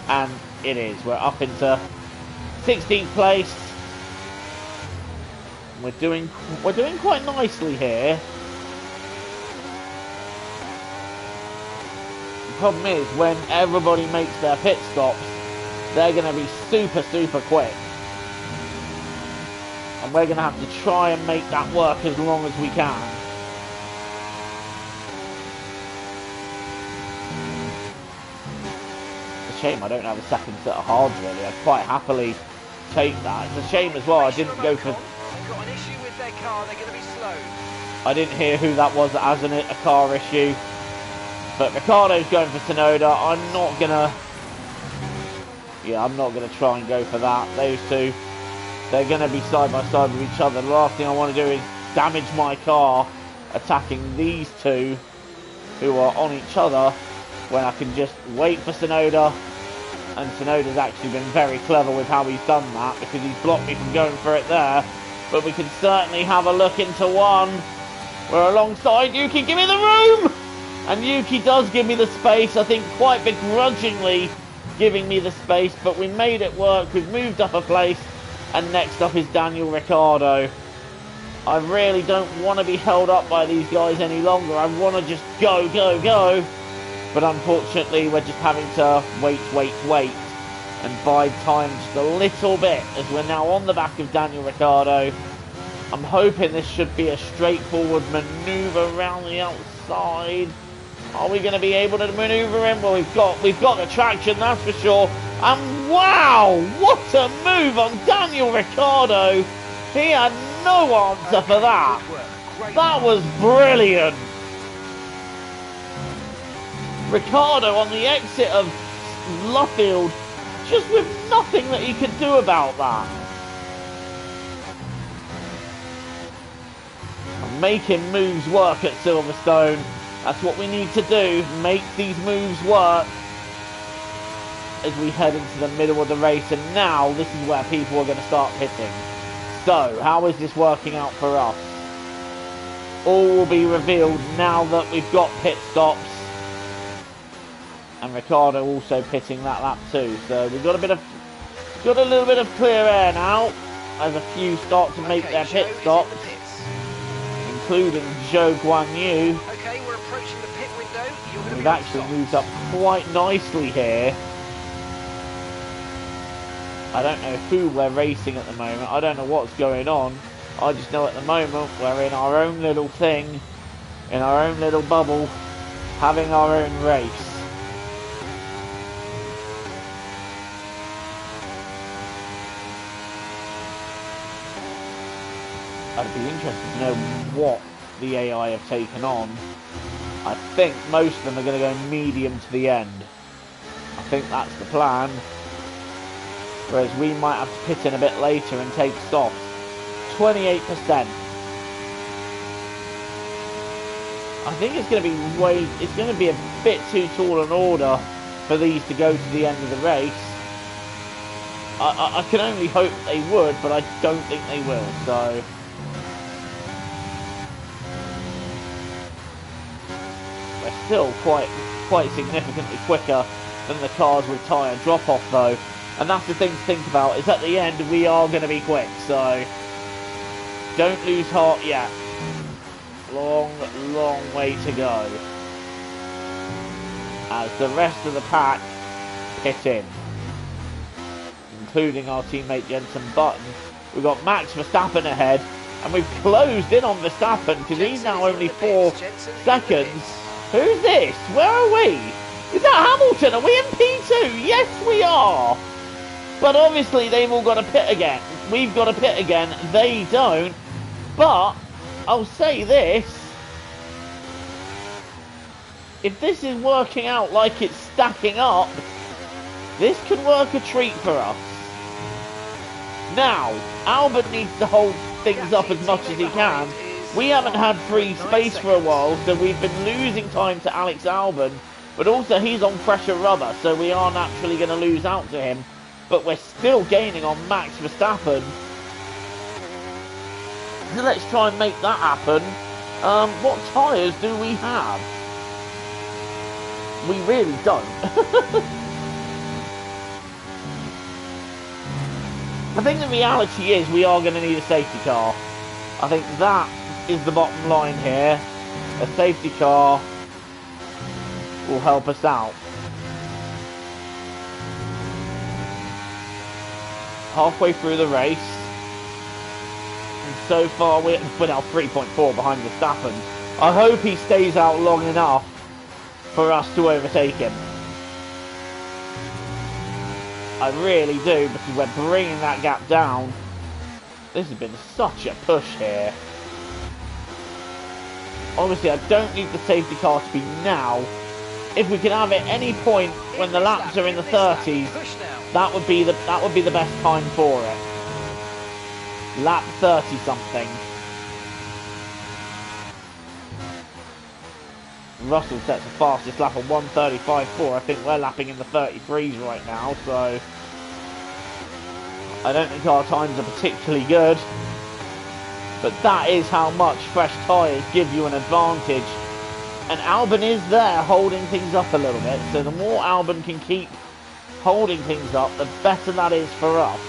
and it is. We're up into 16th place. We're doing quite nicely here. The problem is when everybody makes their pit stops, they're going to be super quick, and we're going to have to try and make that work as long as we can. Shame I don't have a second set of hards really. I'd quite happily take that. It's a shame as well I didn't go for... They've got an issue with their car, they're going to be slow. I didn't hear who that was that has a car issue. But Ricciardo's going for Tsunoda. I'm not going to try and go for that. Those two, they're going to be side by side with each other. The last thing I want to do is damage my car attacking these two who are on each other, when I can just wait for Tsunoda. And Tsunoda's actually been very clever with how he's done that, because he's blocked me from going for it there. But we can certainly have a look into one. We're alongside Yuki. Give me the room! And Yuki does give me the space, I think quite begrudgingly giving me the space, but we made it work. We've moved up a place, and next up is Daniel Ricciardo. I really don't want to be held up by these guys any longer. I want to just go. But unfortunately, we're just having to wait and bide time just a little bit, as we're now on the back of Daniel Ricciardo. I'm hoping this should be a straightforward manoeuvre around the outside. Are we going to be able to manoeuvre him? Well, we've got the traction, that's for sure. And wow, what a move on Daniel Ricciardo. He had no answer for that. That was brilliant. Ricciardo on the exit of Luffield, just with nothing that he could do about that. And making moves work at Silverstone. That's what we need to do. Make these moves work as we head into the middle of the race. And now this is where people are going to start pitting. So, how is this working out for us? All will be revealed now that we've got pit stops. And Ricciardo also pitting that lap too. So we've got a little bit of clear air now as a few start to make their pit stops, including Zhou Guanyu. Okay, we're approaching the pit window. We've actually moved up quite nicely here. I don't know who we're racing at the moment. I don't know what's going on. I just know at the moment we're in our own little thing, in our own little bubble, having our own race. I'd be interested to know what the AI have taken on. I think most of them are going to go medium to the end. I think that's the plan. Whereas we might have to pit in a bit later and take softs. 28%. I think it's going to be it's going to be a bit too tall an order for these to go to the end of the race. I can only hope they would, but I don't think they will, so... We're still quite significantly quicker than the cars with tyre drop-off though. And that's the thing to think about, is at the end we are going to be quick, so... Don't lose heart yet. Long way to go. As the rest of the pack pit in. Including our teammate Jenson Button. We've got Max Verstappen ahead. And we've closed in on Verstappen because he's now only 4 seconds. Who's this? Where are we? Is that Hamilton? Are we in P2? Yes, we are. But obviously they've all got to pit again. We've got to pit again. They don't. But I'll say this. If this is working out like it's stacking up, this could work a treat for us. Now, Albert needs to hold things up as much as he can. We haven't had free space for a while, so we've been losing time to Alex Albon. But also he's on fresher rubber, so we are naturally going to lose out to him. But we're still gaining on Max Verstappen. So let's try and make that happen. What tyres do we have? We really don't. I think the reality is we are going to need a safety car. I think that is the bottom line here. A safety car will help us out. Halfway through the race. And so far we're now 3.4 behind Verstappen. I hope he stays out long enough for us to overtake him. I really do, because we're bringing that gap down. This has been such a push here. Obviously, I don't need the safety car to be now. If we can have it any point when the laps are in the 30s, that would be the best time for it. Lap 30 something. Russell sets the fastest lap of 1:35.4. I think we're lapping in the 33s right now, so I don't think our times are particularly good. But that is how much fresh tyres give you an advantage. And Albon is there holding things up a little bit, so the more Albon can keep holding things up, the better that is for us.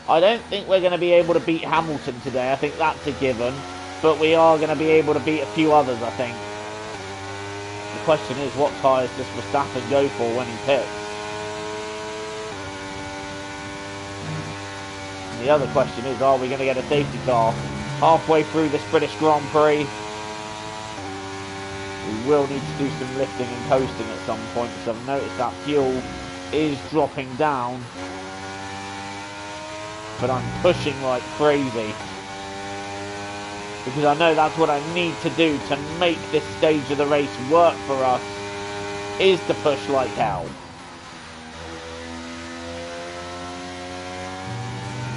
I don't think we're going to be able to beat Hamilton today. I think that's a given. But we are going to be able to beat a few others, I think. The question is, what tyres does Verstappen go for when he pits? And the other question is, are we going to get a safety car? Halfway through this British Grand Prix, we will need to do some lifting and coasting at some point, because I've noticed that fuel is dropping down. But I'm pushing like crazy, because I know that's what I need to do to make this stage of the race work for us, is to push like hell.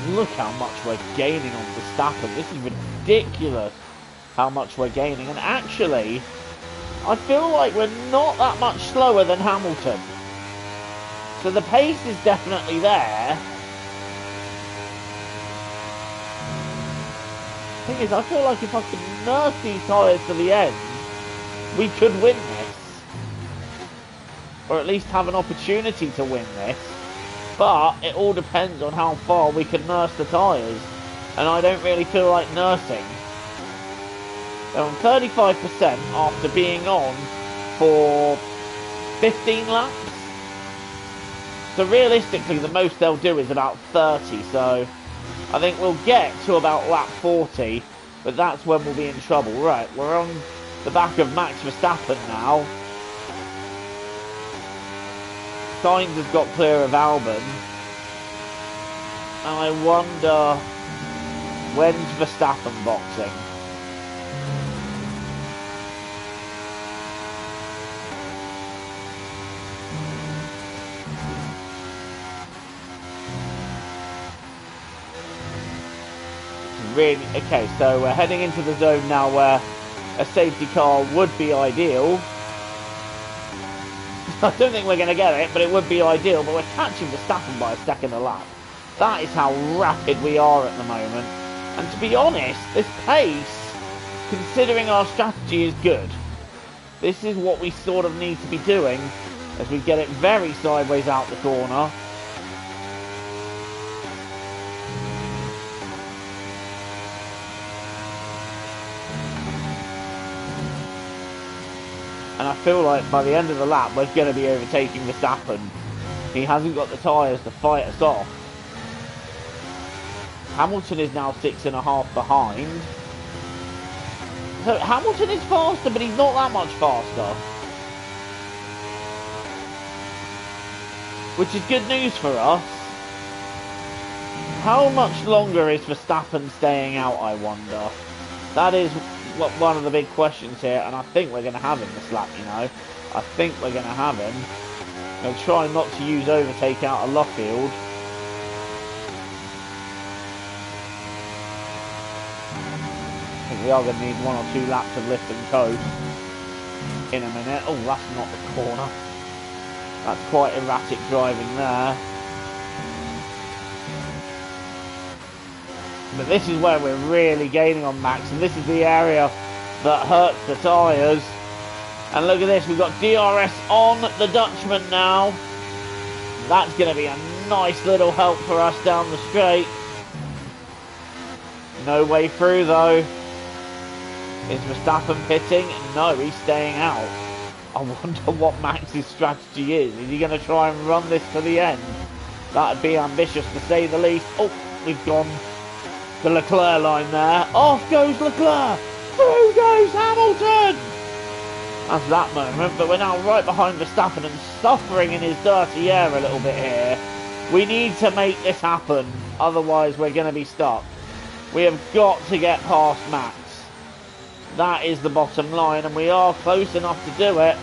Look how much we're gaining on Verstappen. This is ridiculous how much we're gaining. And actually, I feel like we're not that much slower than Hamilton. So the pace is definitely there. The thing is, I feel like if I could nurse these tyres to the end, we could win this. Or at least have an opportunity to win this. But it all depends on how far we can nurse the tyres. And I don't really feel like nursing. They're on 35% after being on for 15 laps. So realistically, the most they'll do is about 30. So I think we'll get to about lap 40. But that's when we'll be in trouble. Right, we're on the back of Max Verstappen now. Sainz has got clear of Albon. And I wonder, when's Verstappen boxing? Really, okay, so we're heading into the zone now where a safety car would be ideal. I don't think we're going to get it, but it would be ideal. But we're catching Verstappen by a second a lap. That is how rapid we are at the moment. And to be honest, this pace, considering our strategy, is good. This is what we sort of need to be doing as we get it very sideways out the corner. And I feel like by the end of the lap, we're going to be overtaking Verstappen. He hasn't got the tyres to fight us off. Hamilton is now 6.5 behind. So Hamilton is faster, but he's not that much faster. Which is good news for us. How much longer is Verstappen staying out, I wonder? That is one of the big questions here, and I think we're going to have him this lap, you know. I think we're going to have him. I'm trying not to use overtake out of Luffield. I think we are going to need 1 or 2 laps of lift and coast in a minute. Oh, that's not the corner. That's quite erratic driving there. But this is where we're really gaining on Max, and this is the area that hurts the tyres. And look at this, we've got DRS on the Dutchman now. That's going to be a nice little help for us down the straight. No way through though. Is Verstappen pitting? No, he's staying out. I wonder what Max's strategy is. Is he going to try and run this to the end? That'd be ambitious to say the least. Oh, we've gone the Leclerc line there. Off goes Leclerc. Through goes Hamilton. That's that moment, but we're now right behind Verstappen and suffering in his dirty air a little bit here. We need to make this happen, otherwise we're going to be stuck. We have got to get past Max. That is the bottom line, and we are close enough to do it.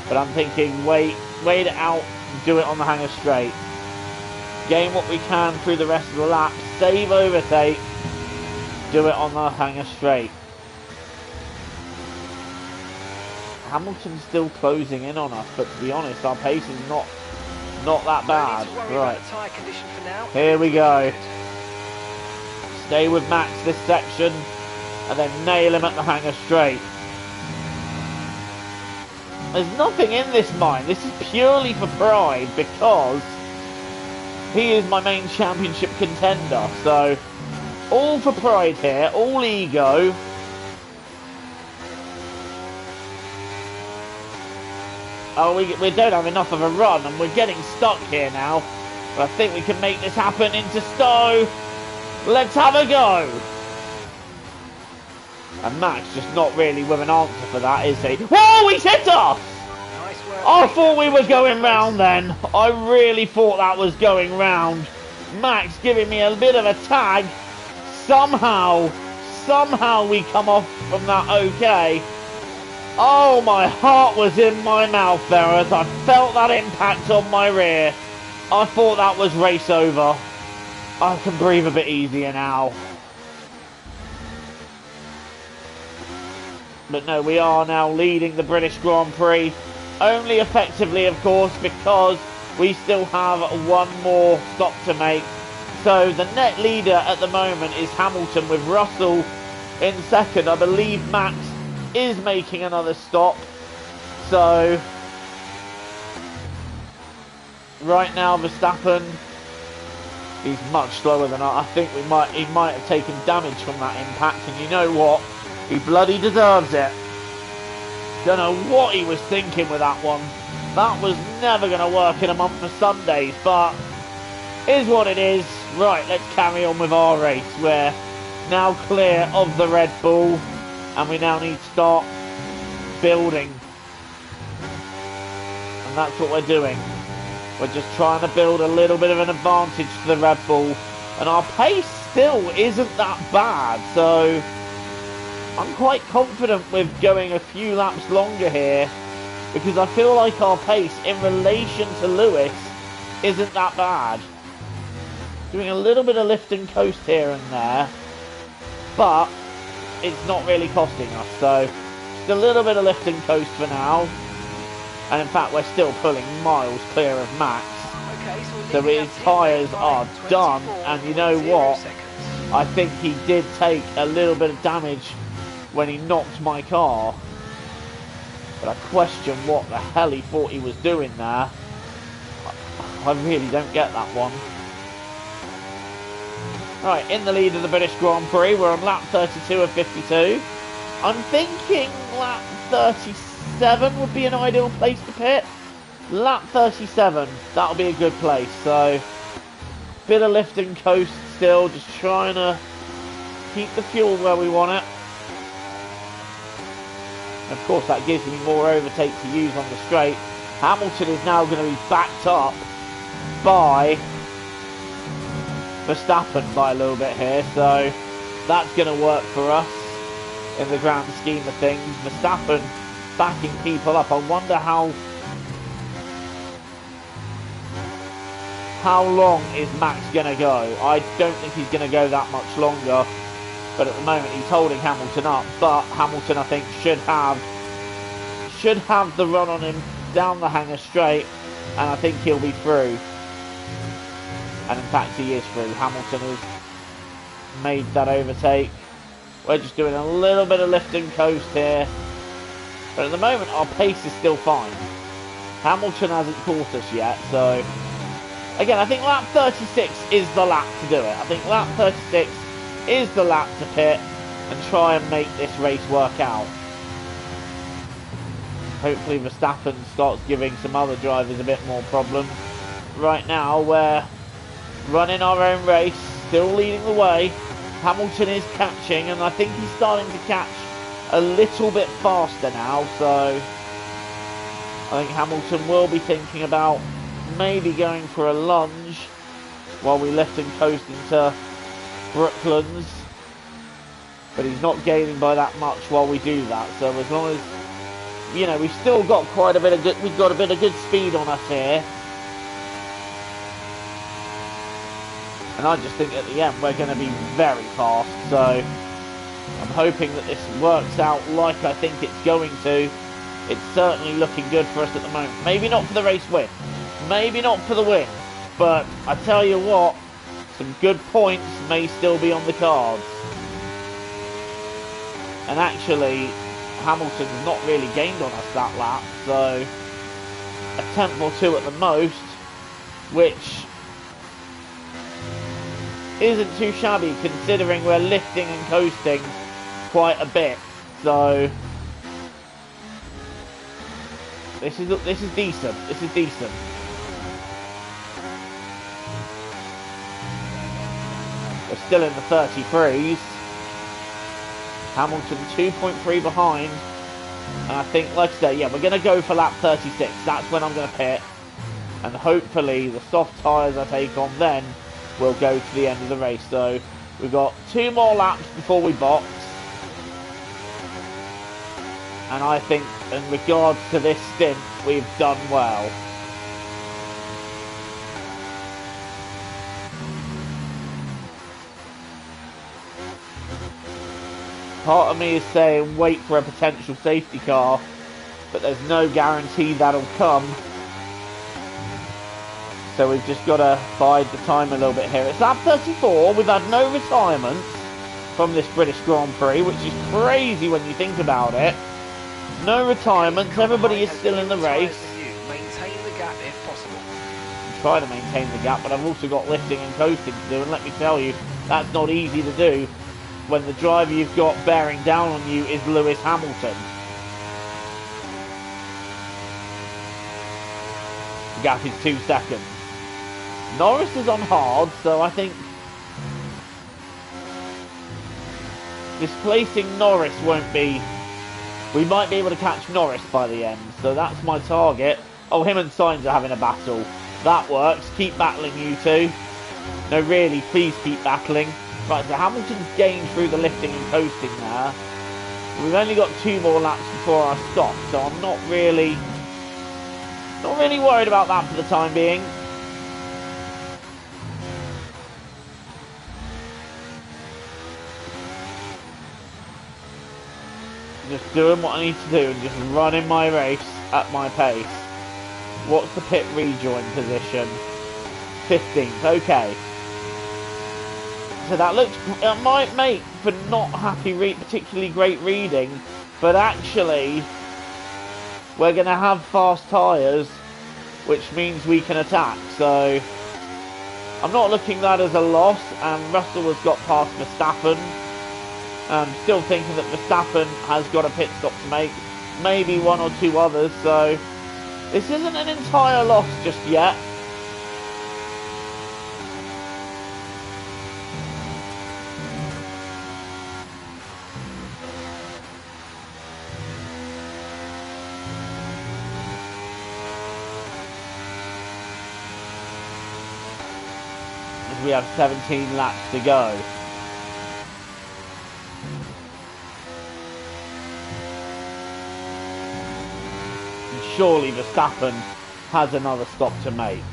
But I'm thinking, wait it out, do it on the hanger straight. Gain what we can through the rest of the lap, save overtake, do it on the hanger straight. Hamilton's still closing in on us, but to be honest, our pace is not that bad. Right, here we go. Stay with Max this section, and then nail him at the hanger straight. There's nothing in this mine. This is purely for pride, because he is my main championship contender. So, all for pride here, all ego. Oh, we don't have enough of a run, and we're getting stuck here now. But I think we can make this happen into Stowe. Let's have a go. And Max just not really with an answer for that, is he? Whoa, he's hit us! Nice work. I thought we were going round then. I really thought that was going round. Max giving me a bit of a tag. Somehow we come off from that okay. Oh, my heart was in my mouth there as I felt that impact on my rear. I thought that was race over. I can breathe a bit easier now. But no, we are now leading the British Grand Prix. Only effectively, of course, because we still have one more stop to make. So the net leader at the moment is Hamilton with Russell in second. I believe Max is making another stop. So right now Verstappen, he's much slower than I think he might have taken damage from that impact, and you know what? He bloody deserves it. Don't know what he was thinking with that one. That was never going to work in a month of Sundays, but is what it is. Right, let's carry on with our race. We're now clear of the Red Bull, and we now need to start building. And that's what we're doing. We're just trying to build a little bit of an advantage to the Red Bull, and our pace still isn't that bad, so I'm quite confident with going a few laps longer here, because I feel like our pace in relation to Lewis isn't that bad. Doing a little bit of lift and coast here and there, but it's not really costing us, so just a little bit of lift and coast for now. And in fact, we're still pulling miles clear of Max. Okay, So his tyres are done, and you know what? I think he did take a little bit of damage when he knocked my car. But I question what the hell he thought he was doing there. I really don't get that one. Right, in the lead of the British Grand Prix, we're on lap 32 of 52. I'm thinking lap 37 would be an ideal place to pit. Lap 37, that'll be a good place. So, bit of lift and coast still, just trying to keep the fuel where we want it. Of course, that gives me more overtake to use on the straight. Hamilton is now going to be backed up by Verstappen by a little bit here, so that's going to work for us in the grand scheme of things. Verstappen backing people up. I wonder how long is Max going to go. I don't think he's going to go that much longer, but at the moment he's holding Hamilton up. But Hamilton, I think, should have the run on him down the hanger straight, and I think he'll be through. And in fact, he is through. Hamilton has made that overtake. We're just doing a little bit of lift and coast here. But at the moment, our pace is still fine. Hamilton hasn't caught us yet, so again, I think lap 36 is the lap to do it. I think lap 36 is the lap to pit and try and make this race work out. Hopefully Verstappen starts giving some other drivers a bit more problems. Right now, we're running our own race, still leading the way. Hamilton is catching, and I think he's starting to catch a little bit faster now, so I think Hamilton will be thinking about maybe going for a lunge while we lift and coast into Brooklands, but he's not gaining by that much while we do that. So as long as, you know, we've still got quite a bit of good, we've got a bit of good speed on us here, and I just think at the end we're going to be very fast. So I'm hoping that this works out like I think it's going to. It's certainly looking good for us at the moment. Maybe not for the race win, maybe not for the win, but I tell you what, some good points may still be on the cards. And actually, Hamilton's not really gained on us that lap, so a tenth or two at the most, which isn't too shabby considering we're lifting and coasting quite a bit. So this is decent. This is decent. We're still in the 33s. Hamilton 2.3 behind. And I think, like I say, yeah, we're going to go for lap 36. That's when I'm going to pit. And hopefully the soft tyres I take on then will go to the end of the race. So we've got 2 more laps before we box. And I think in regards to this stint, we've done well. Part of me is saying wait for a potential safety car, but there's no guarantee that'll come. So we've just got to bide the time a little bit here. It's lap 34. We've had no retirements from this British Grand Prix, which is crazy when you think about it. No retirements. Everybody is still in the race. Maintain the gap if possible. Try to maintain the gap, but I've also got lifting and coasting to do, and let me tell you, that's not easy to do when the driver you've got bearing down on you is Lewis Hamilton. The gap is 2 seconds. Norris is on hard, so I think displacing Norris won't be... We might be able to catch Norris by the end, so that's my target. Oh, him and Sainz are having a battle. That works. Keep battling, you two. No, really, please keep battling. Right, so Hamilton's gained through the lifting and coasting there. We've only got 2 more laps before our stop, so I'm not really worried about that for the time being. Just doing what I need to do and just running my race at my pace. What's the pit rejoin position? 15th, okay. So that looks, it might make for not particularly great reading, but actually we're going to have fast tyres, which means we can attack. So I'm not looking at that as a loss, and Russell has got past Verstappen. I'm still thinking that Verstappen has got a pit stop to make, maybe 1 or 2 others, so this isn't an entire loss just yet. We have 17 laps to go. And surely Verstappen has another stop to make.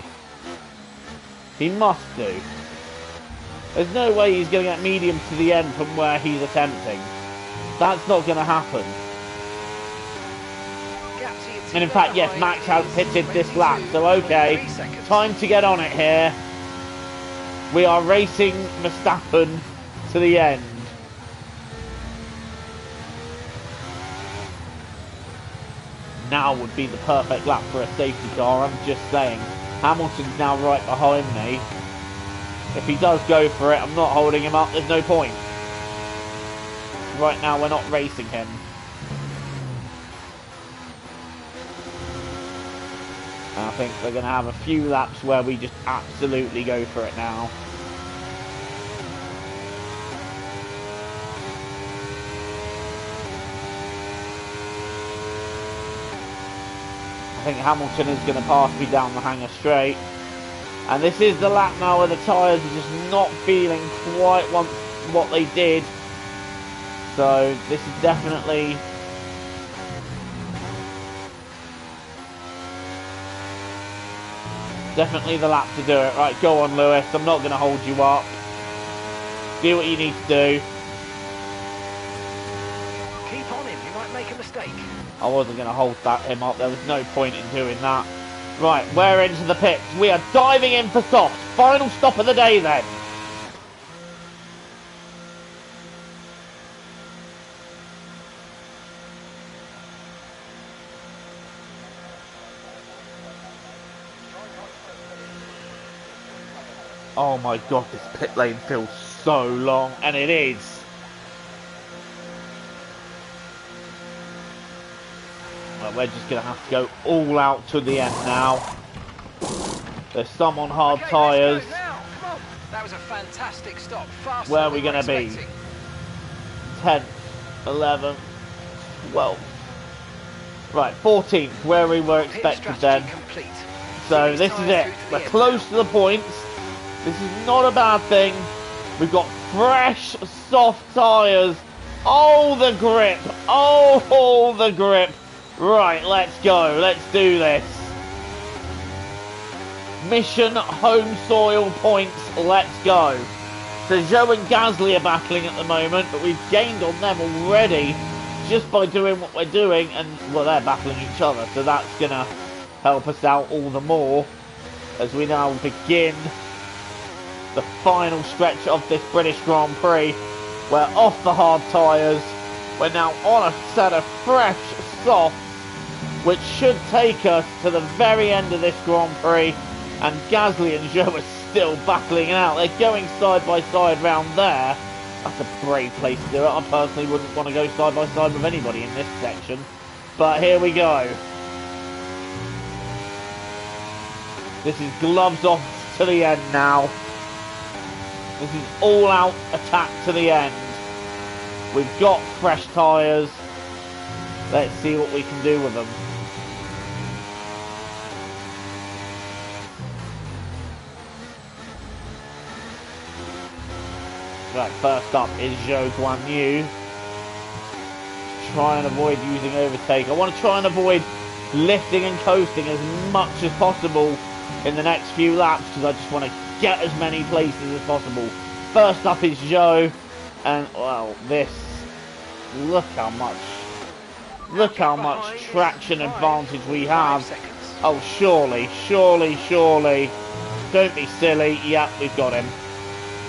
He must do. There's no way he's going to get medium to the end from where he's attempting. That's not going to happen. And in fact, yes, Max has pitted this lap, so okay. Time to get on it here. We are racing Verstappen to the end. Now would be the perfect lap for a safety car, I'm just saying. Hamilton's now right behind me. If he does go for it, I'm not holding him up, there's no point. Right now we're not racing him. I think we're going to have a few laps where we just absolutely go for it now. I think Hamilton is going to pass me down the hanger straight. And this is the lap now where the tyres are just not feeling quite what they did. So this is definitely... Definitely the lap to do it. Right, go on, Lewis. I'm not going to hold you up. Do what you need to do. Keep on him. You might make a mistake. I wasn't going to hold him up. There was no point in doing that. Right, we're into the pits. We are diving in for soft. Final stop of the day then. Oh my god, this pit lane feels so long, and it is. Well, we're just going to have to go all out to the end now. There's some on hard tyres. Come on. That was a fantastic stop. Faster Where are than we going to be? expecting. 10th. 11th, 12th. Right, 14th, where we were expected then. Complete. So this is it. We're close to the points. This is not a bad thing. We've got fresh, soft tyres. Oh, the grip. Oh, the grip. Right, let's go. Let's do this. Mission home soil points. Let's go. So Joe and Gasly are battling at the moment, but we've gained on them already just by doing what we're doing. And, well, they're battling each other, so that's going to help us out all the more as we now begin the final stretch of this British Grand Prix. We're off the hard tyres. We're now on a set of fresh softs, which should take us to the very end of this Grand Prix. And Gasly and Joe are still battling it out. They're going side by side round there. That's a brave place to do it. I personally wouldn't want to go side by side with anybody in this section. But here we go. This is gloves off to the end now. This is all out attack to the end. We've got fresh tyres. Let's see what we can do with them. Right, first up is Zhou Guanyu. Try and avoid using overtake. I want to try and avoid lifting and coasting as much as possible in the next few laps because I just want to get as many places as possible. First up is Zhou, and well, look how much traction advantage we have. Oh, surely. Don't be silly. Yep, we've got him.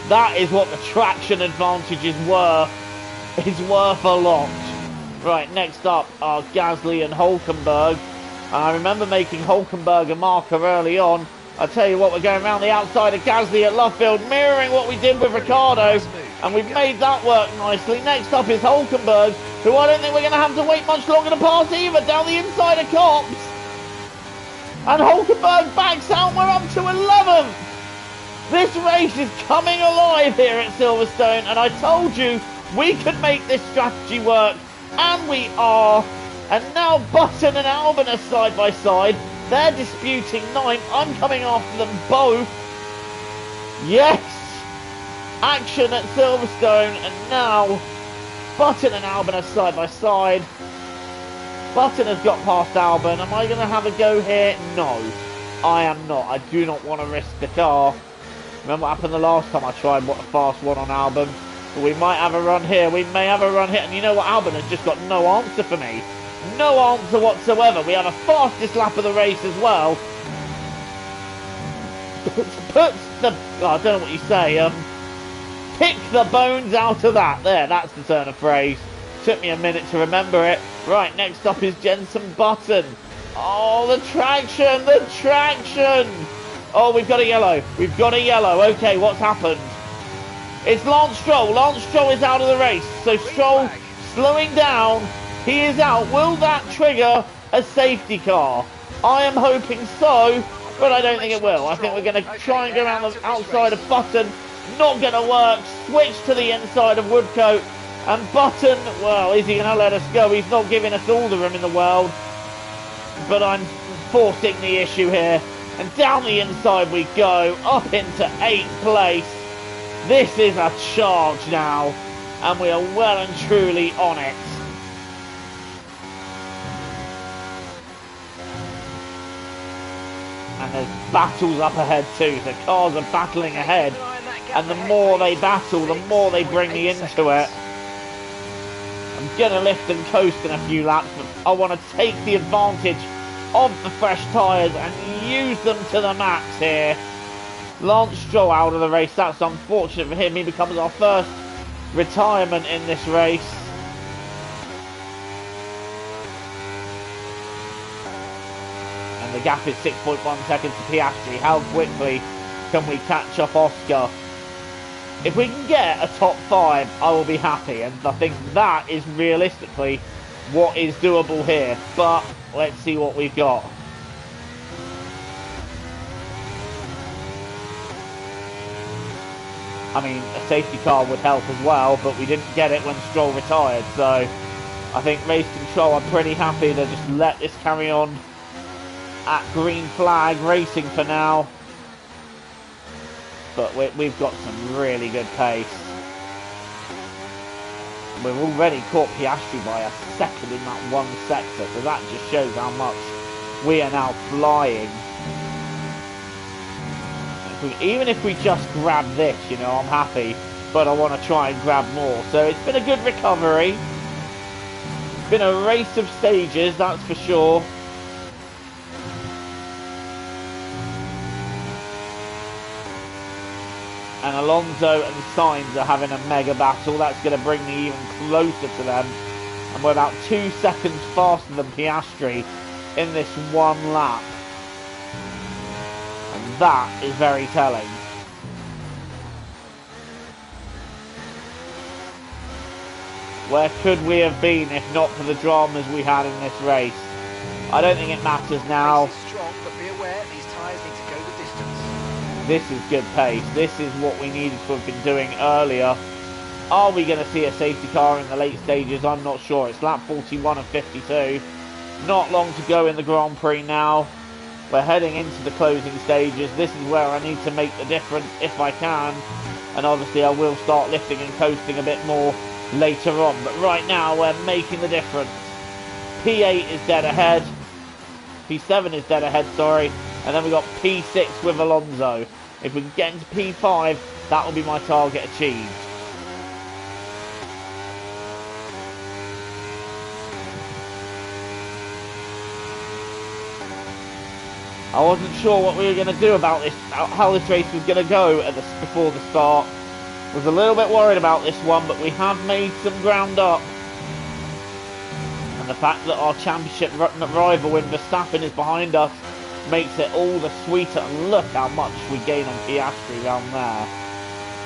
That is what the traction advantage is worth. It's worth a lot. Right, next up are Gasly and Hulkenberg. I remember making Hulkenberg a marker early on. I tell you what, we're going around the outside of Gasly at Lovefield, mirroring what we did with Ricciardo, and we've made that work nicely. Next up is Hulkenberg, who I don't think we're going to have to wait much longer to pass either, down the inside of Copse. And Hulkenberg backs out, we're up to 11th. This race is coming alive here at Silverstone, and I told you we could make this strategy work, and we are. And now Button and Albon are side by side. They're disputing 9th. I'm coming after them both. Yes! Action at Silverstone, and now Button and Albon are side by side. Button has got past Albon. Am I going to have a go here? No, I am not. I do not want to risk the car. Remember what happened the last time I tried a fast one on Albon? But we might have a run here. We may have a run here. And you know what? Albon has just got no answer for me. No answer whatsoever. We have a fastest lap of the race as well. Puts the... Oh, I don't know what you say. Pick the bones out of that. There, that's the turn of phrase. Took me a minute to remember it. Right, next up is Jenson Button. Oh, the traction. The traction. Oh, we've got a yellow. We've got a yellow. Okay, what's happened? It's Lance Stroll. Lance Stroll is out of the race. So Stroll slowing down. He is out. Will that trigger a safety car? I am hoping so, but I don't think it will. I think we're going to try and go around the outside of Button. Not going to work. Switch to the inside of Woodcote. And Button, well, is he going to let us go? He's not giving us all the room in the world. But I'm forcing the issue here. And down the inside we go. Up into 8th place. This is a charge now. And we are well and truly on it. And there's battles up ahead too. The cars are battling ahead. And the more they battle, the more they bring me into it. I'm going to lift and coast in a few laps, but I want to take the advantage of the fresh tyres and use them to the max here. Lance Stroll out of the race. That's unfortunate for him. He becomes our first retirement in this race. And the gap is 6.1 seconds to Piastri. How quickly can we catch up Oscar? If we can get a top 5, I will be happy. And I think that is realistically what is doable here. But let's see what we've got. I mean, a safety car would help as well, but we didn't get it when Stroll retired, so I think race control, I'm pretty happy to just let this carry on at green flag racing for now. But we've got some really good pace. We've already caught Piastri by a second in that one sector, so that just shows how much we are now flying. Even if we just grab this, you know, I'm happy, but I want to try and grab more. So it's been a good recovery. It's been a race of stages, that's for sure. And Alonso and Sainz are having a mega battle. That's going to bring me even closer to them. And we're about 2 seconds faster than Piastri in this one lap. And that is very telling. Where could we have been if not for the dramas we had in this race? I don't think it matters now. Race is strong, but be aware these tyres need to go the distance. This is good pace. This is what we needed to have been doing earlier. Are we going to see a safety car in the late stages? I'm not sure. It's lap 41 and 52. Not long to go in the Grand Prix now. We're heading into the closing stages. This is where I need to make the difference if I can. And obviously I will start lifting and coasting a bit more later on. But right now we're making the difference. P8 is dead ahead. P7 is dead ahead, sorry. And then we've got P6 with Alonso. If we can get into P5, that will be my target achieved. I wasn't sure what we were going to do about this, how this race was going to go at before the start. Was a little bit worried about this one, but we have made some ground up. And the fact that our championship rival in Verstappen is behind us makes it all the sweeter. And look how much we gain on Piastri down there.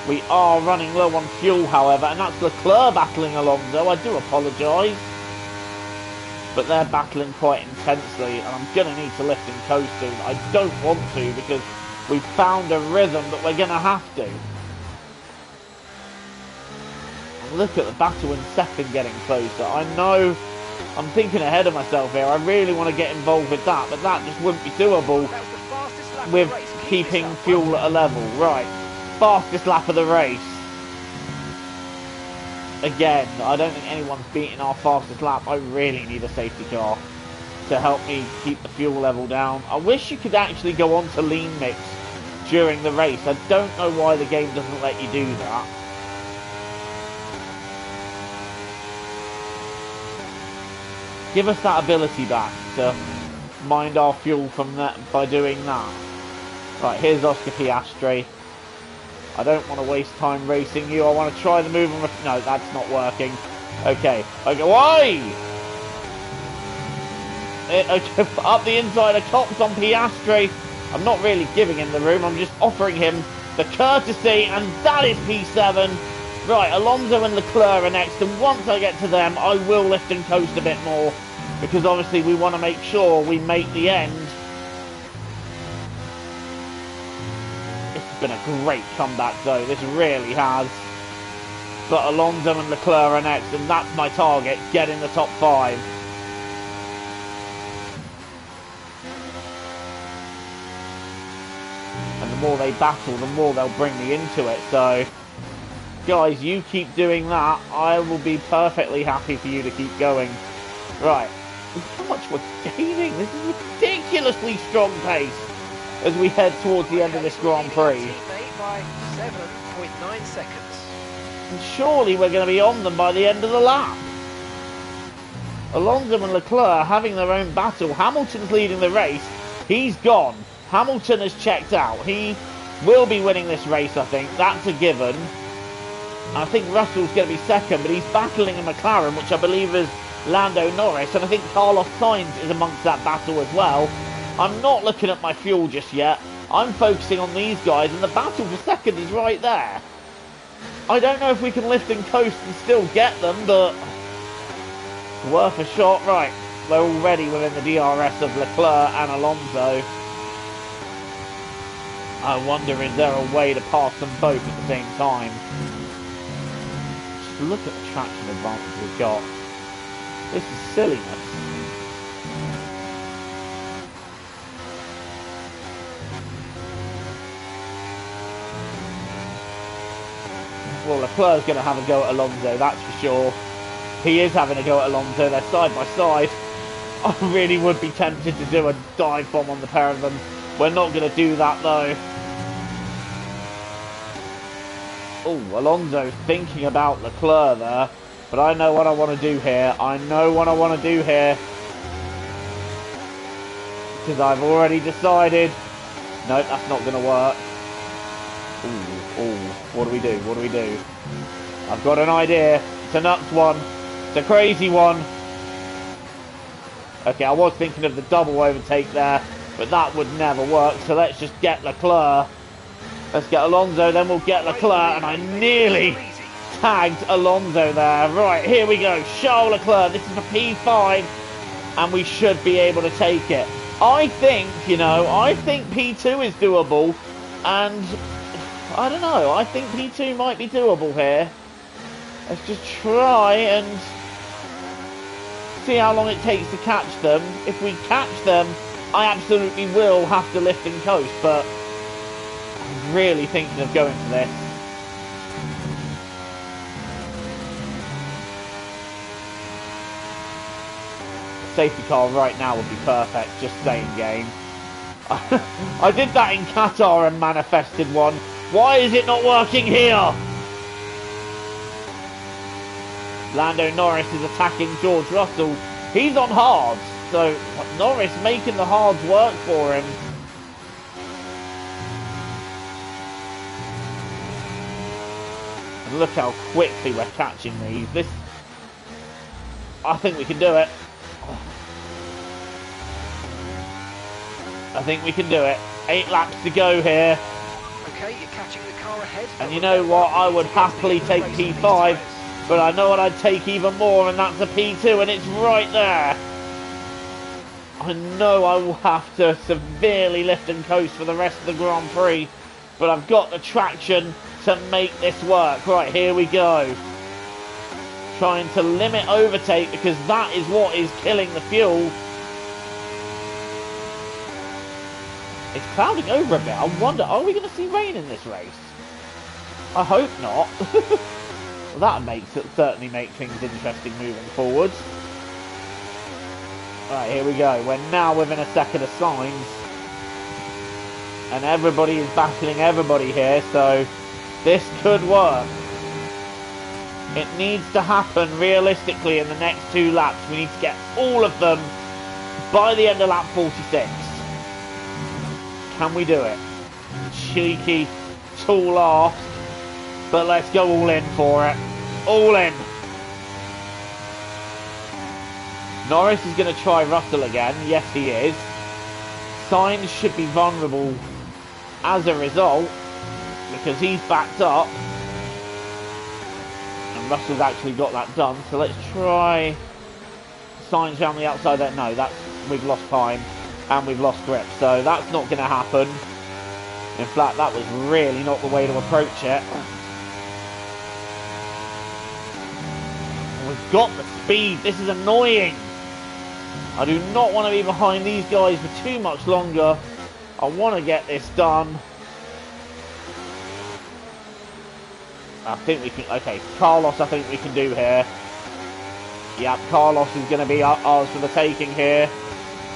We are running low on fuel, however, and that's Leclerc battling Alonso. I do apologise. But they're battling quite intensely, and I'm going to need to lift and coast soon. I don't want to, because we've found a rhythm that we're going to have to. And look at the battle in second getting closer. I know I'm thinking ahead of myself here. I really want to get involved with that, but that just wouldn't be doable with keeping fuel at a level. Right, fastest lap of the race. Again, I don't think anyone's beating our fastest lap. I really need a safety car to help me keep the fuel level down. I wish you could actually go on to lean mix during the race. I don't know why the game doesn't let you do that. Give us that ability back to mind our fuel from that by doing that. Right, here's Oscar Piastri. I don't want to waste time racing you. I want to try the move on. No, that's not working. Okay. Okay, why? Up the inside, I copped on Piastri. I'm not really giving him the room. I'm just offering him the courtesy, and that is P7. Right, Alonso and Leclerc are next, and once I get to them, I will lift and coast a bit more, because obviously we want to make sure we make the end. Been a great comeback though, this really has. But Alonso and Leclerc are next, and that's my target, get in the top 5. And the more they battle, the more they'll bring me into it. So guys, you keep doing that, I will be perfectly happy for you to keep going. Right, how much we're gaining. This is ridiculously strong pace as we head towards the end of this Grand Prix. By 7.9 seconds. And surely we're going to be on them by the end of the lap. Alonso and Leclerc having their own battle. Hamilton's leading the race. He's gone. Hamilton has checked out. He will be winning this race, I think. That's a given. I think Russell's going to be second, but he's battling a McLaren, which I believe is Lando Norris. And I think Carlos Sainz is amongst that battle as well. I'm not looking at my fuel just yet. I'm focusing on these guys, and the battle for second is right there. I don't know if we can lift and coast and still get them, but worth a shot. Right, we're already within the DRS of Leclerc and Alonso. I wonder, is there a way to pass them both at the same time? Just look at the traction advantage we've got. This is silliness. Well, Leclerc's going to have a go at Alonso, that's for sure. He is having a go at Alonso. They're side by side. I really would be tempted to do a dive bomb on the pair of them. We're not going to do that, though. Oh, Alonso thinking about Leclerc there. But I know what I want to do here. I know what I want to do here. Because I've already decided. No, that's not going to work. Ooh, what do we do? What do we do? I've got an idea. It's a nuts one. It's a crazy one. Okay, I was thinking of the double overtake there, but that would never work. So let's just get Leclerc. Let's get Alonso, then we'll get Leclerc, and I nearly tagged Alonso there. Right, here we go. Charles Leclerc. This is a P5, and we should be able to take it. I think, you know, I think P2 is doable, and I don't know. I think P2 might be doable here. Let's just try and see how long it takes to catch them. If we catch them, I absolutely will have to lift and coast, but I'm really thinking of going for this. Safety car right now would be perfect. Just stay in game. I did that in Qatar and manifested one. Why is it not working here? Lando Norris is attacking George Russell. He's on hards, so Norris making the hards work for him. And look how quickly we're catching these. I think we can do it. I think we can do it. 8 laps to go here. Okay, you're catching the car ahead. And you know what? I would happily take P5, but I know what I'd take even more, and that's a P2, and it's right there. I know I will have to severely lift and coast for the rest of the Grand Prix, but I've got the traction to make this work. Right, here we go. Trying to limit overtake, because that is what is killing the fuel. It's clouding over a bit. I wonder, are we going to see rain in this race? I hope not. Well, that certainly make things interesting moving forwards. Right, here we go. We're now within a second of Sainz. And everybody is battling everybody here, so this could work. It needs to happen realistically in the next 2 laps. We need to get all of them by the end of lap 46. Can we do it? Cheeky, tall ask, but let's go all in for it. All in. Norris is going to try Russell again. Yes, he is. Sainz should be vulnerable as a result, because he's backed up. And Russell's actually got that done. So let's try Sainz around the outside there. No, we've lost time. And we've lost grip, so that's not going to happen. In fact, that was really not the way to approach it. We've got the speed. This is annoying. I do not want to be behind these guys for too much longer. I want to get this done. I think we can. Okay, Carlos, I think we can do here. Yep, Carlos is going to be ours for the taking here.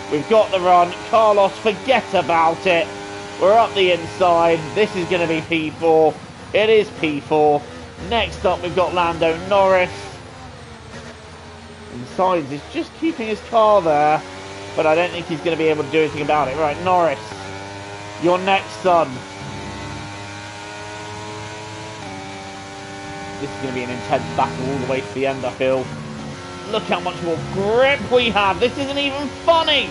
We've got the run. Carlos, forget about it. We're up the inside. This is going to be P4. It is P4. Next up, we've got Lando Norris. And Sainz is just keeping his car there, but I don't think he's going to be able to do anything about it. Right, Norris, you're next, son. This is going to be an intense battle all the way to the end, I feel. Look how much more grip we have. This isn't even funny.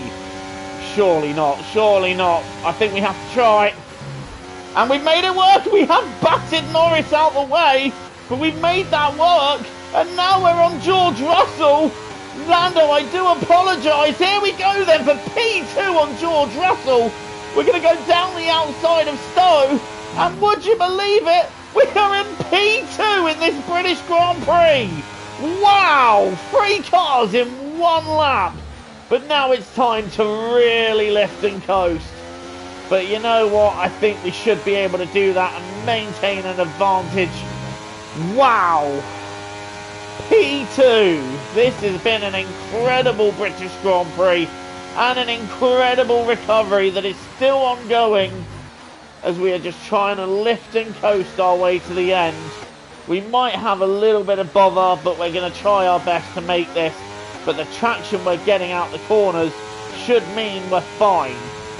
Surely not. Surely not. I think we have to try. And we've made it work. We have batted Norris out the way, but we've made that work. And now we're on George Russell. Lando, I do apologise. Here we go then for P2 on George Russell. We're going to go down the outside of Stowe, and would you believe it? We are in P2 in this British Grand Prix. Wow, 3 cars in 1 lap. But now it's time to really lift and coast. But you know what? I think we should be able to do that and maintain an advantage. Wow. P2. This has been an incredible British Grand Prix and an incredible recovery that is still ongoing as we are just trying to lift and coast our way to the end. We might have a little bit of bother, but we're going to try our best to make this. But the traction we're getting out the corners should mean we're fine,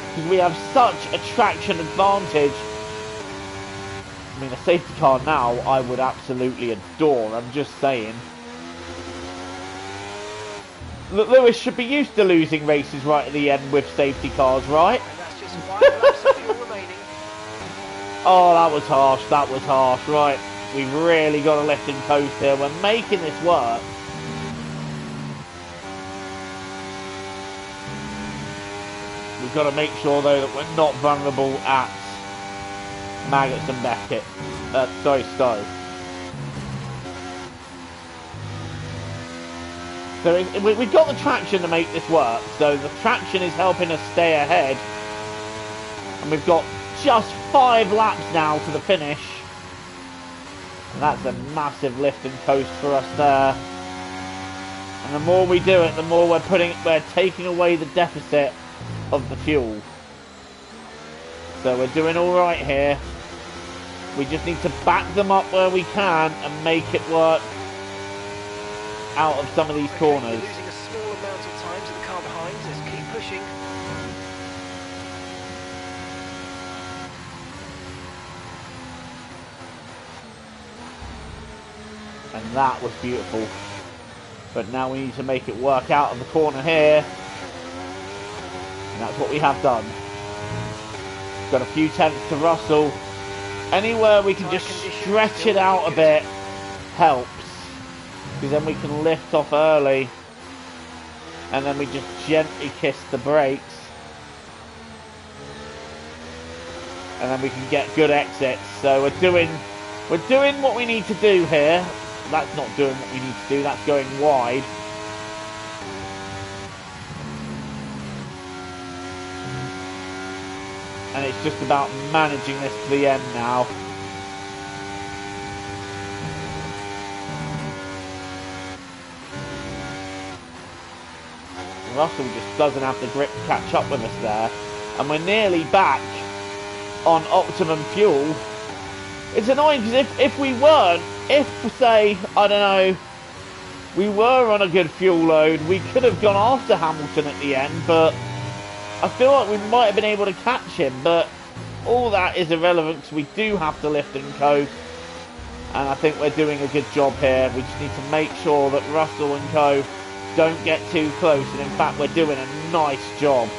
because we have such a traction advantage. I mean, a safety car now I would absolutely adore, I'm just saying. Lewis should be used to losing races right at the end with safety cars, right? And that's just 5 laps of fuel remaining. Oh, that was harsh, that was harsh. Right, we've really got to lift and coast here. We're making this work. We've got to make sure, though, that we're not vulnerable at Maggots and Beckett. Sorry, Stowe. So we've got the traction to make this work. So the traction is helping us stay ahead. And we've got just 5 laps now to the finish. And that's a massive lift and coast for us there. And the more we do it, the more we're taking away the deficit of the fuel. So we're doing all right here. We just need to back them up where we can and make it work out of some of these corners. You're losing a small amount of time to the car behind. Just keep pushing. And that was beautiful. But now we need to make it work out of the corner here. And that's what we have done. Got a few tenths to Russell. Anywhere we can just stretch it out a bit helps. Because then we can lift off early. And then we just gently kiss the brakes. And then we can get good exits. So we're doing what we need to do here. That's not doing what we need to do, that's going wide. And it's just about managing this to the end now. Russell just doesn't have the grip to catch up with us there. And we're nearly back on optimum fuel. It's annoying because if we weren't, if say, I don't know, we were on a good fuel load, we could have gone after Hamilton at the end, but I feel like we might have been able to catch him, but all that is irrelevant because we do have to lift and coast, and I think we're doing a good job here. We just need to make sure that Russell and co don't get too close, and in fact we're doing a nice job.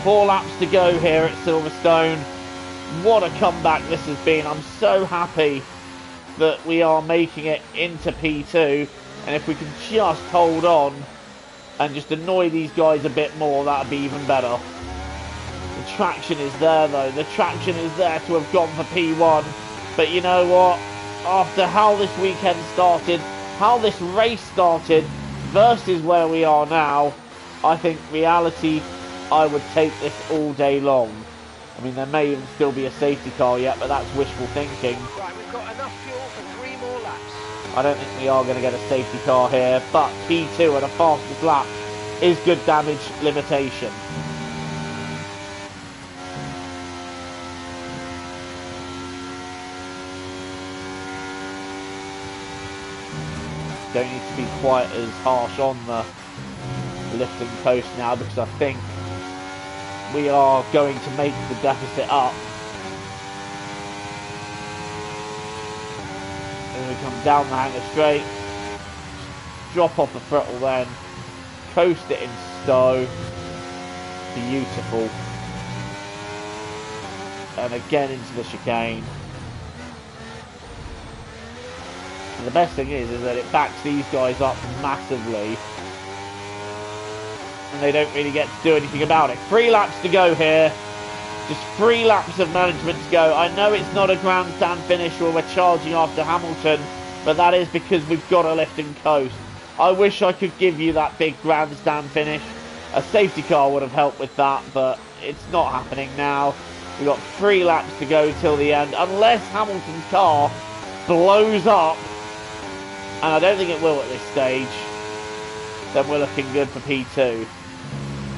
4 laps to go here at Silverstone. What a comeback this has been. I'm so happy that we are making it into P2, and if we can just hold on and just annoy these guys a bit more, that would be even better. The traction is there though, the traction is there to have gone for P1, but you know what, after how this weekend started, how this race started versus where we are now, I think reality, I would take this all day long. I mean, there may even still be a safety car yet, but that's wishful thinking. Right, we've got enough fuel for 3 more laps. I don't think we are going to get a safety car here, but P2 at a fastest lap is good damage limitation. Don't need to be quite as harsh on the lift and coast now, because I think we are going to make the deficit up. And we come down the hanger straight, drop off the throttle then, coast it in Stowe, beautiful. And again into the chicane. And the best thing is that it backs these guys up massively. and they don't really get to do anything about it. 3 laps to go here. Just 3 laps of management to go. I know it's not a grandstand finish where we're charging after Hamilton, but that is because we've got to lift and coast. I wish I could give you that big grandstand finish. A safety car would have helped with that, but it's not happening now. We've got 3 laps to go till the end, unless Hamilton's car blows up, and I don't think it will at this stage. Then we're looking good for P2.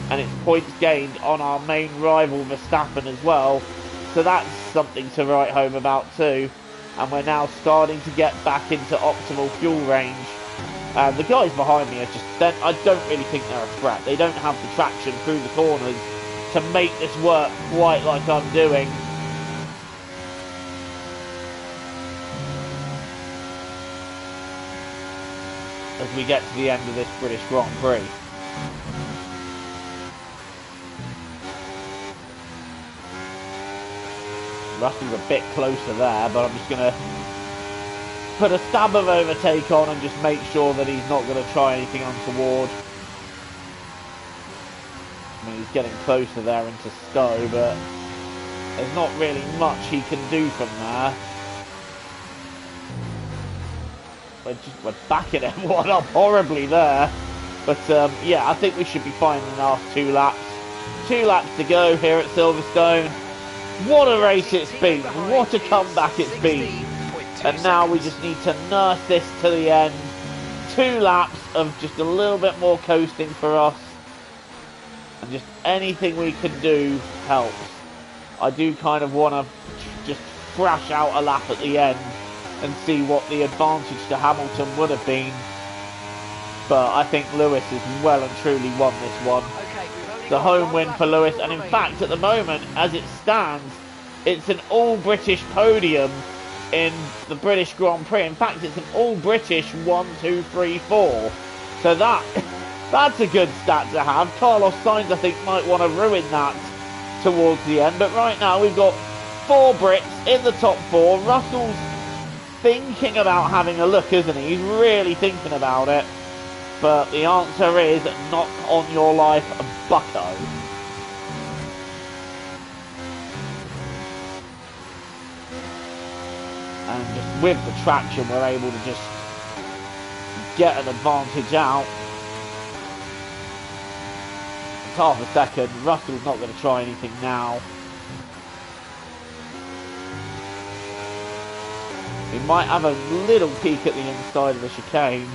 And it's points gained on our main rival Verstappen as well, so that's something to write home about too. And we're now starting to get back into optimal fuel range. The guys behind me are just, I don't really think they're a threat. They don't have the traction through the corners to make this work quite like I'm doing. As we get to the end of this British Grand Prix. Russell's a bit closer there, but I'm just going to put a stab of overtake on and just make sure that he's not going to try anything untoward. I mean, he's getting closer there into Stowe, but there's not really much he can do from there. We're backing everyone up horribly there. But yeah, I think we should be fine in the last 2 laps. 2 laps to go here at Silverstone. What a race it's been. What a comeback it's been. And now we just need to nurse this to the end. 2 laps of just a little bit more coasting for us. And just anything we can do helps. I do kind of want to just thrash out a lap at the end and see what the advantage to Hamilton would have been. But I think Lewis has well and truly won this one. The home win for Lewis, and in fact at the moment as it stands it's an all British podium in the British Grand Prix. In fact it's an all British 1, 2, 3, 4, so that's a good stat to have. Carlos Sainz I think might want to ruin that towards the end, but right now we've got 4 Brits in the top 4. Russell's thinking about having a look, isn't he? He's really thinking about it. But the answer is not on your life, bucko. And just with the traction, we're able to just get an advantage out. It's half a second. Russell's not going to try anything now. He might have a little peek at the inside of the chicane.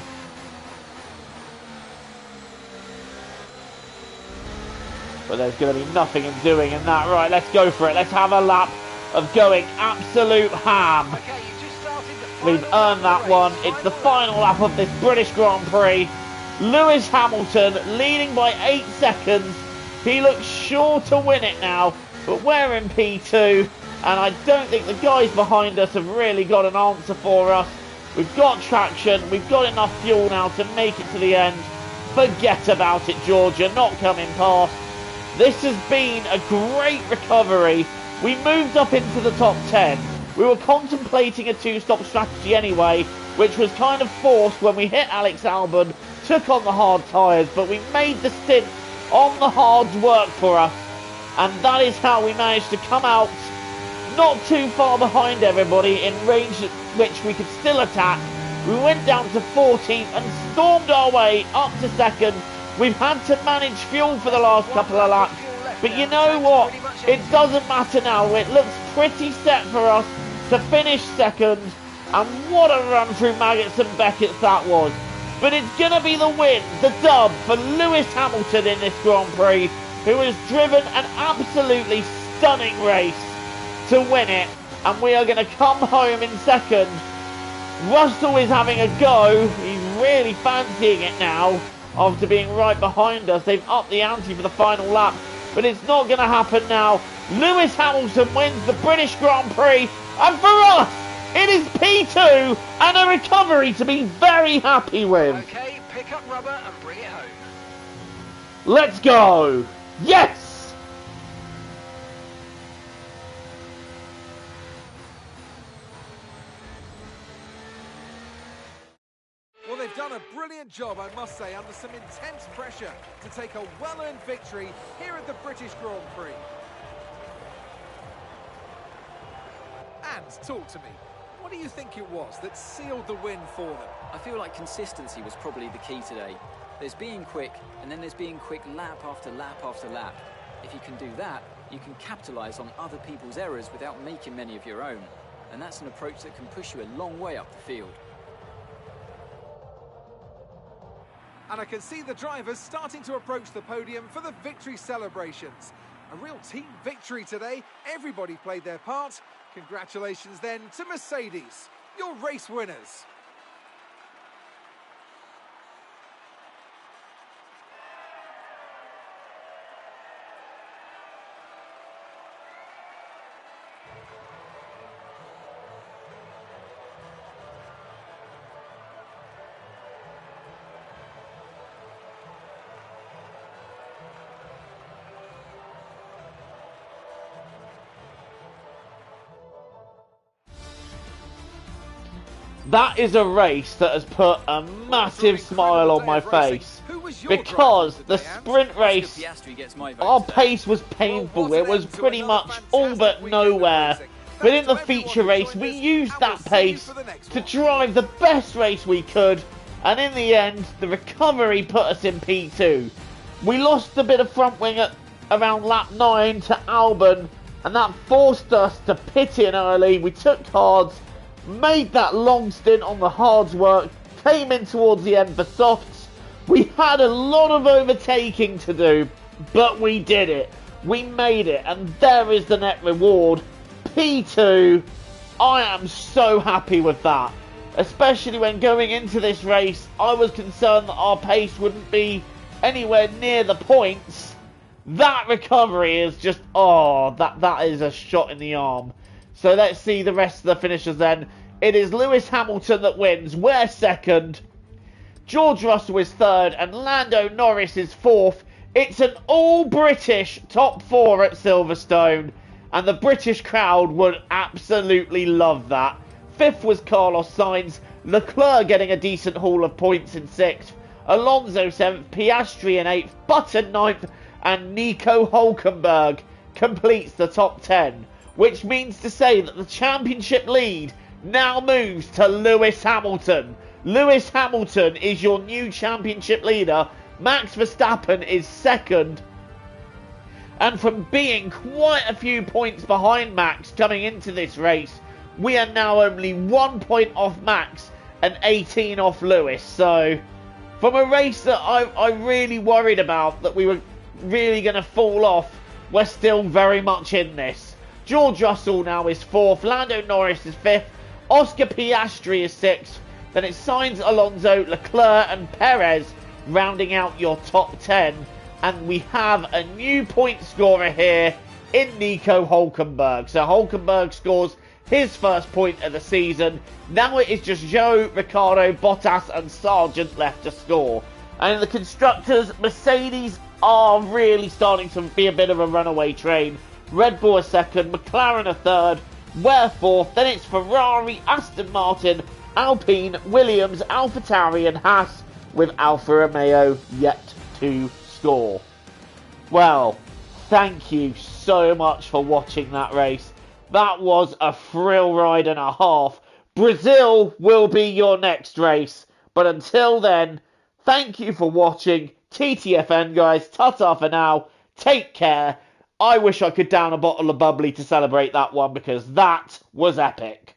But there's going to be nothing in doing in that. Right, let's go for it. Let's have a lap of going absolute ham. Okay, you just started the We've earned that one. It's the final lap of this British Grand Prix. Lewis Hamilton leading by 8 seconds. He looks sure to win it now, but we're in P2. And I don't think the guys behind us have really got an answer for us. We've got traction. We've got enough fuel now to make it to the end. Forget about it, Georgia. Not coming past. This has been a great recovery. We moved up into the top 10. We were contemplating a 2-stop strategy anyway, which was kind of forced when we hit Alex Albon, took on the hard tyres, but we made the stint on the hards work for us. And that is how we managed to come out not too far behind everybody in range at which we could still attack. We went down to 14th and stormed our way up to 2nd. We've had to manage fuel for the last couple of laps, but you know what? It doesn't matter now. It looks pretty set for us to finish 2nd, and what a run through Maggots and Beckett's that was. But it's going to be the win, the dub for Lewis Hamilton in this Grand Prix, who has driven an absolutely stunning race to win it, and we are going to come home in 2nd. Russell is having a go. He's really fancying it now. After being right behind us, they've upped the ante for the final lap, but it's not going to happen now. Lewis Hamilton wins the British Grand Prix, and for us, it is P2 and a recovery to be very happy with. Okay, pick up rubber and bring it home. Let's go! Yes! Well, they've done done a brilliant job, I must say, under some intense pressure to take a well-earned victory here at the British Grand Prix. And talk to me, what do you think it was that sealed the win for them? I feel like consistency was probably the key today. There's being quick, and then there's being quick lap after lap after lap. If you can do that, you can capitalise on other people's errors without making many of your own. And that's an approach that can push you a long way up the field. And I can see the drivers starting to approach the podium for the victory celebrations. A real team victory today. Everybody played their part. Congratulations then to Mercedes, your race winners. That is a race that has put a massive smile on my face, because the sprint race, our pace was painful. It was pretty much all but nowhere. But in the feature race, we used that pace to drive the best race we could, and in the end, the recovery put us in P2. We lost a bit of front wing at around lap 9 to Albon, and that forced us to pit in early. We took hards, made that long stint on the hards work, came in towards the end for softs. We had a lot of overtaking to do, but we did it. We made it, and there is the net reward. P2, I am so happy with that. Especially when going into this race, I was concerned that our pace wouldn't be anywhere near the points. That recovery is just, that is a shot in the arm. So let's see the rest of the finishers then. It is Lewis Hamilton that wins. We're second. George Russell is third. And Lando Norris is fourth. It's an all-British top four at Silverstone. And the British crowd would absolutely love that. Fifth was Carlos Sainz. Leclerc getting a decent haul of points in sixth. Alonso seventh. Piastri in eighth. Button ninth. And Nico Hülkenberg completes the top 10. Which means to say that the championship lead now moves to Lewis Hamilton. Lewis Hamilton is your new championship leader. Max Verstappen is second. And from being quite a few points behind Max coming into this race, we are now only 1 point off Max and 18 off Lewis. So, from a race that I really worried about, that we were really going to fall off, we're still very much in this. George Russell now is fourth. Lando Norris is fifth. Oscar Piastri is sixth. Then it's Sainz, Alonso, Leclerc and Perez rounding out your top 10. And we have a new point scorer here in Nico Hülkenberg. So Hülkenberg scores his first point of the season. Now it is just Zhou, Ricciardo, Bottas and Sargent left to score. And in the constructors, Mercedes are really starting to be a bit of a runaway train. Red Bull a second, McLaren a third, we're fourth. Then it's Ferrari, Aston Martin, Alpine, Williams, AlphaTauri and Haas, with Alfa Romeo yet to score. Well, thank you so much for watching that race. That was a thrill ride and a half. Brazil will be your next race. But until then, thank you for watching. TTFN guys, ta-ta for now. Take care. I wish I could down a bottle of bubbly to celebrate that one, because that was epic.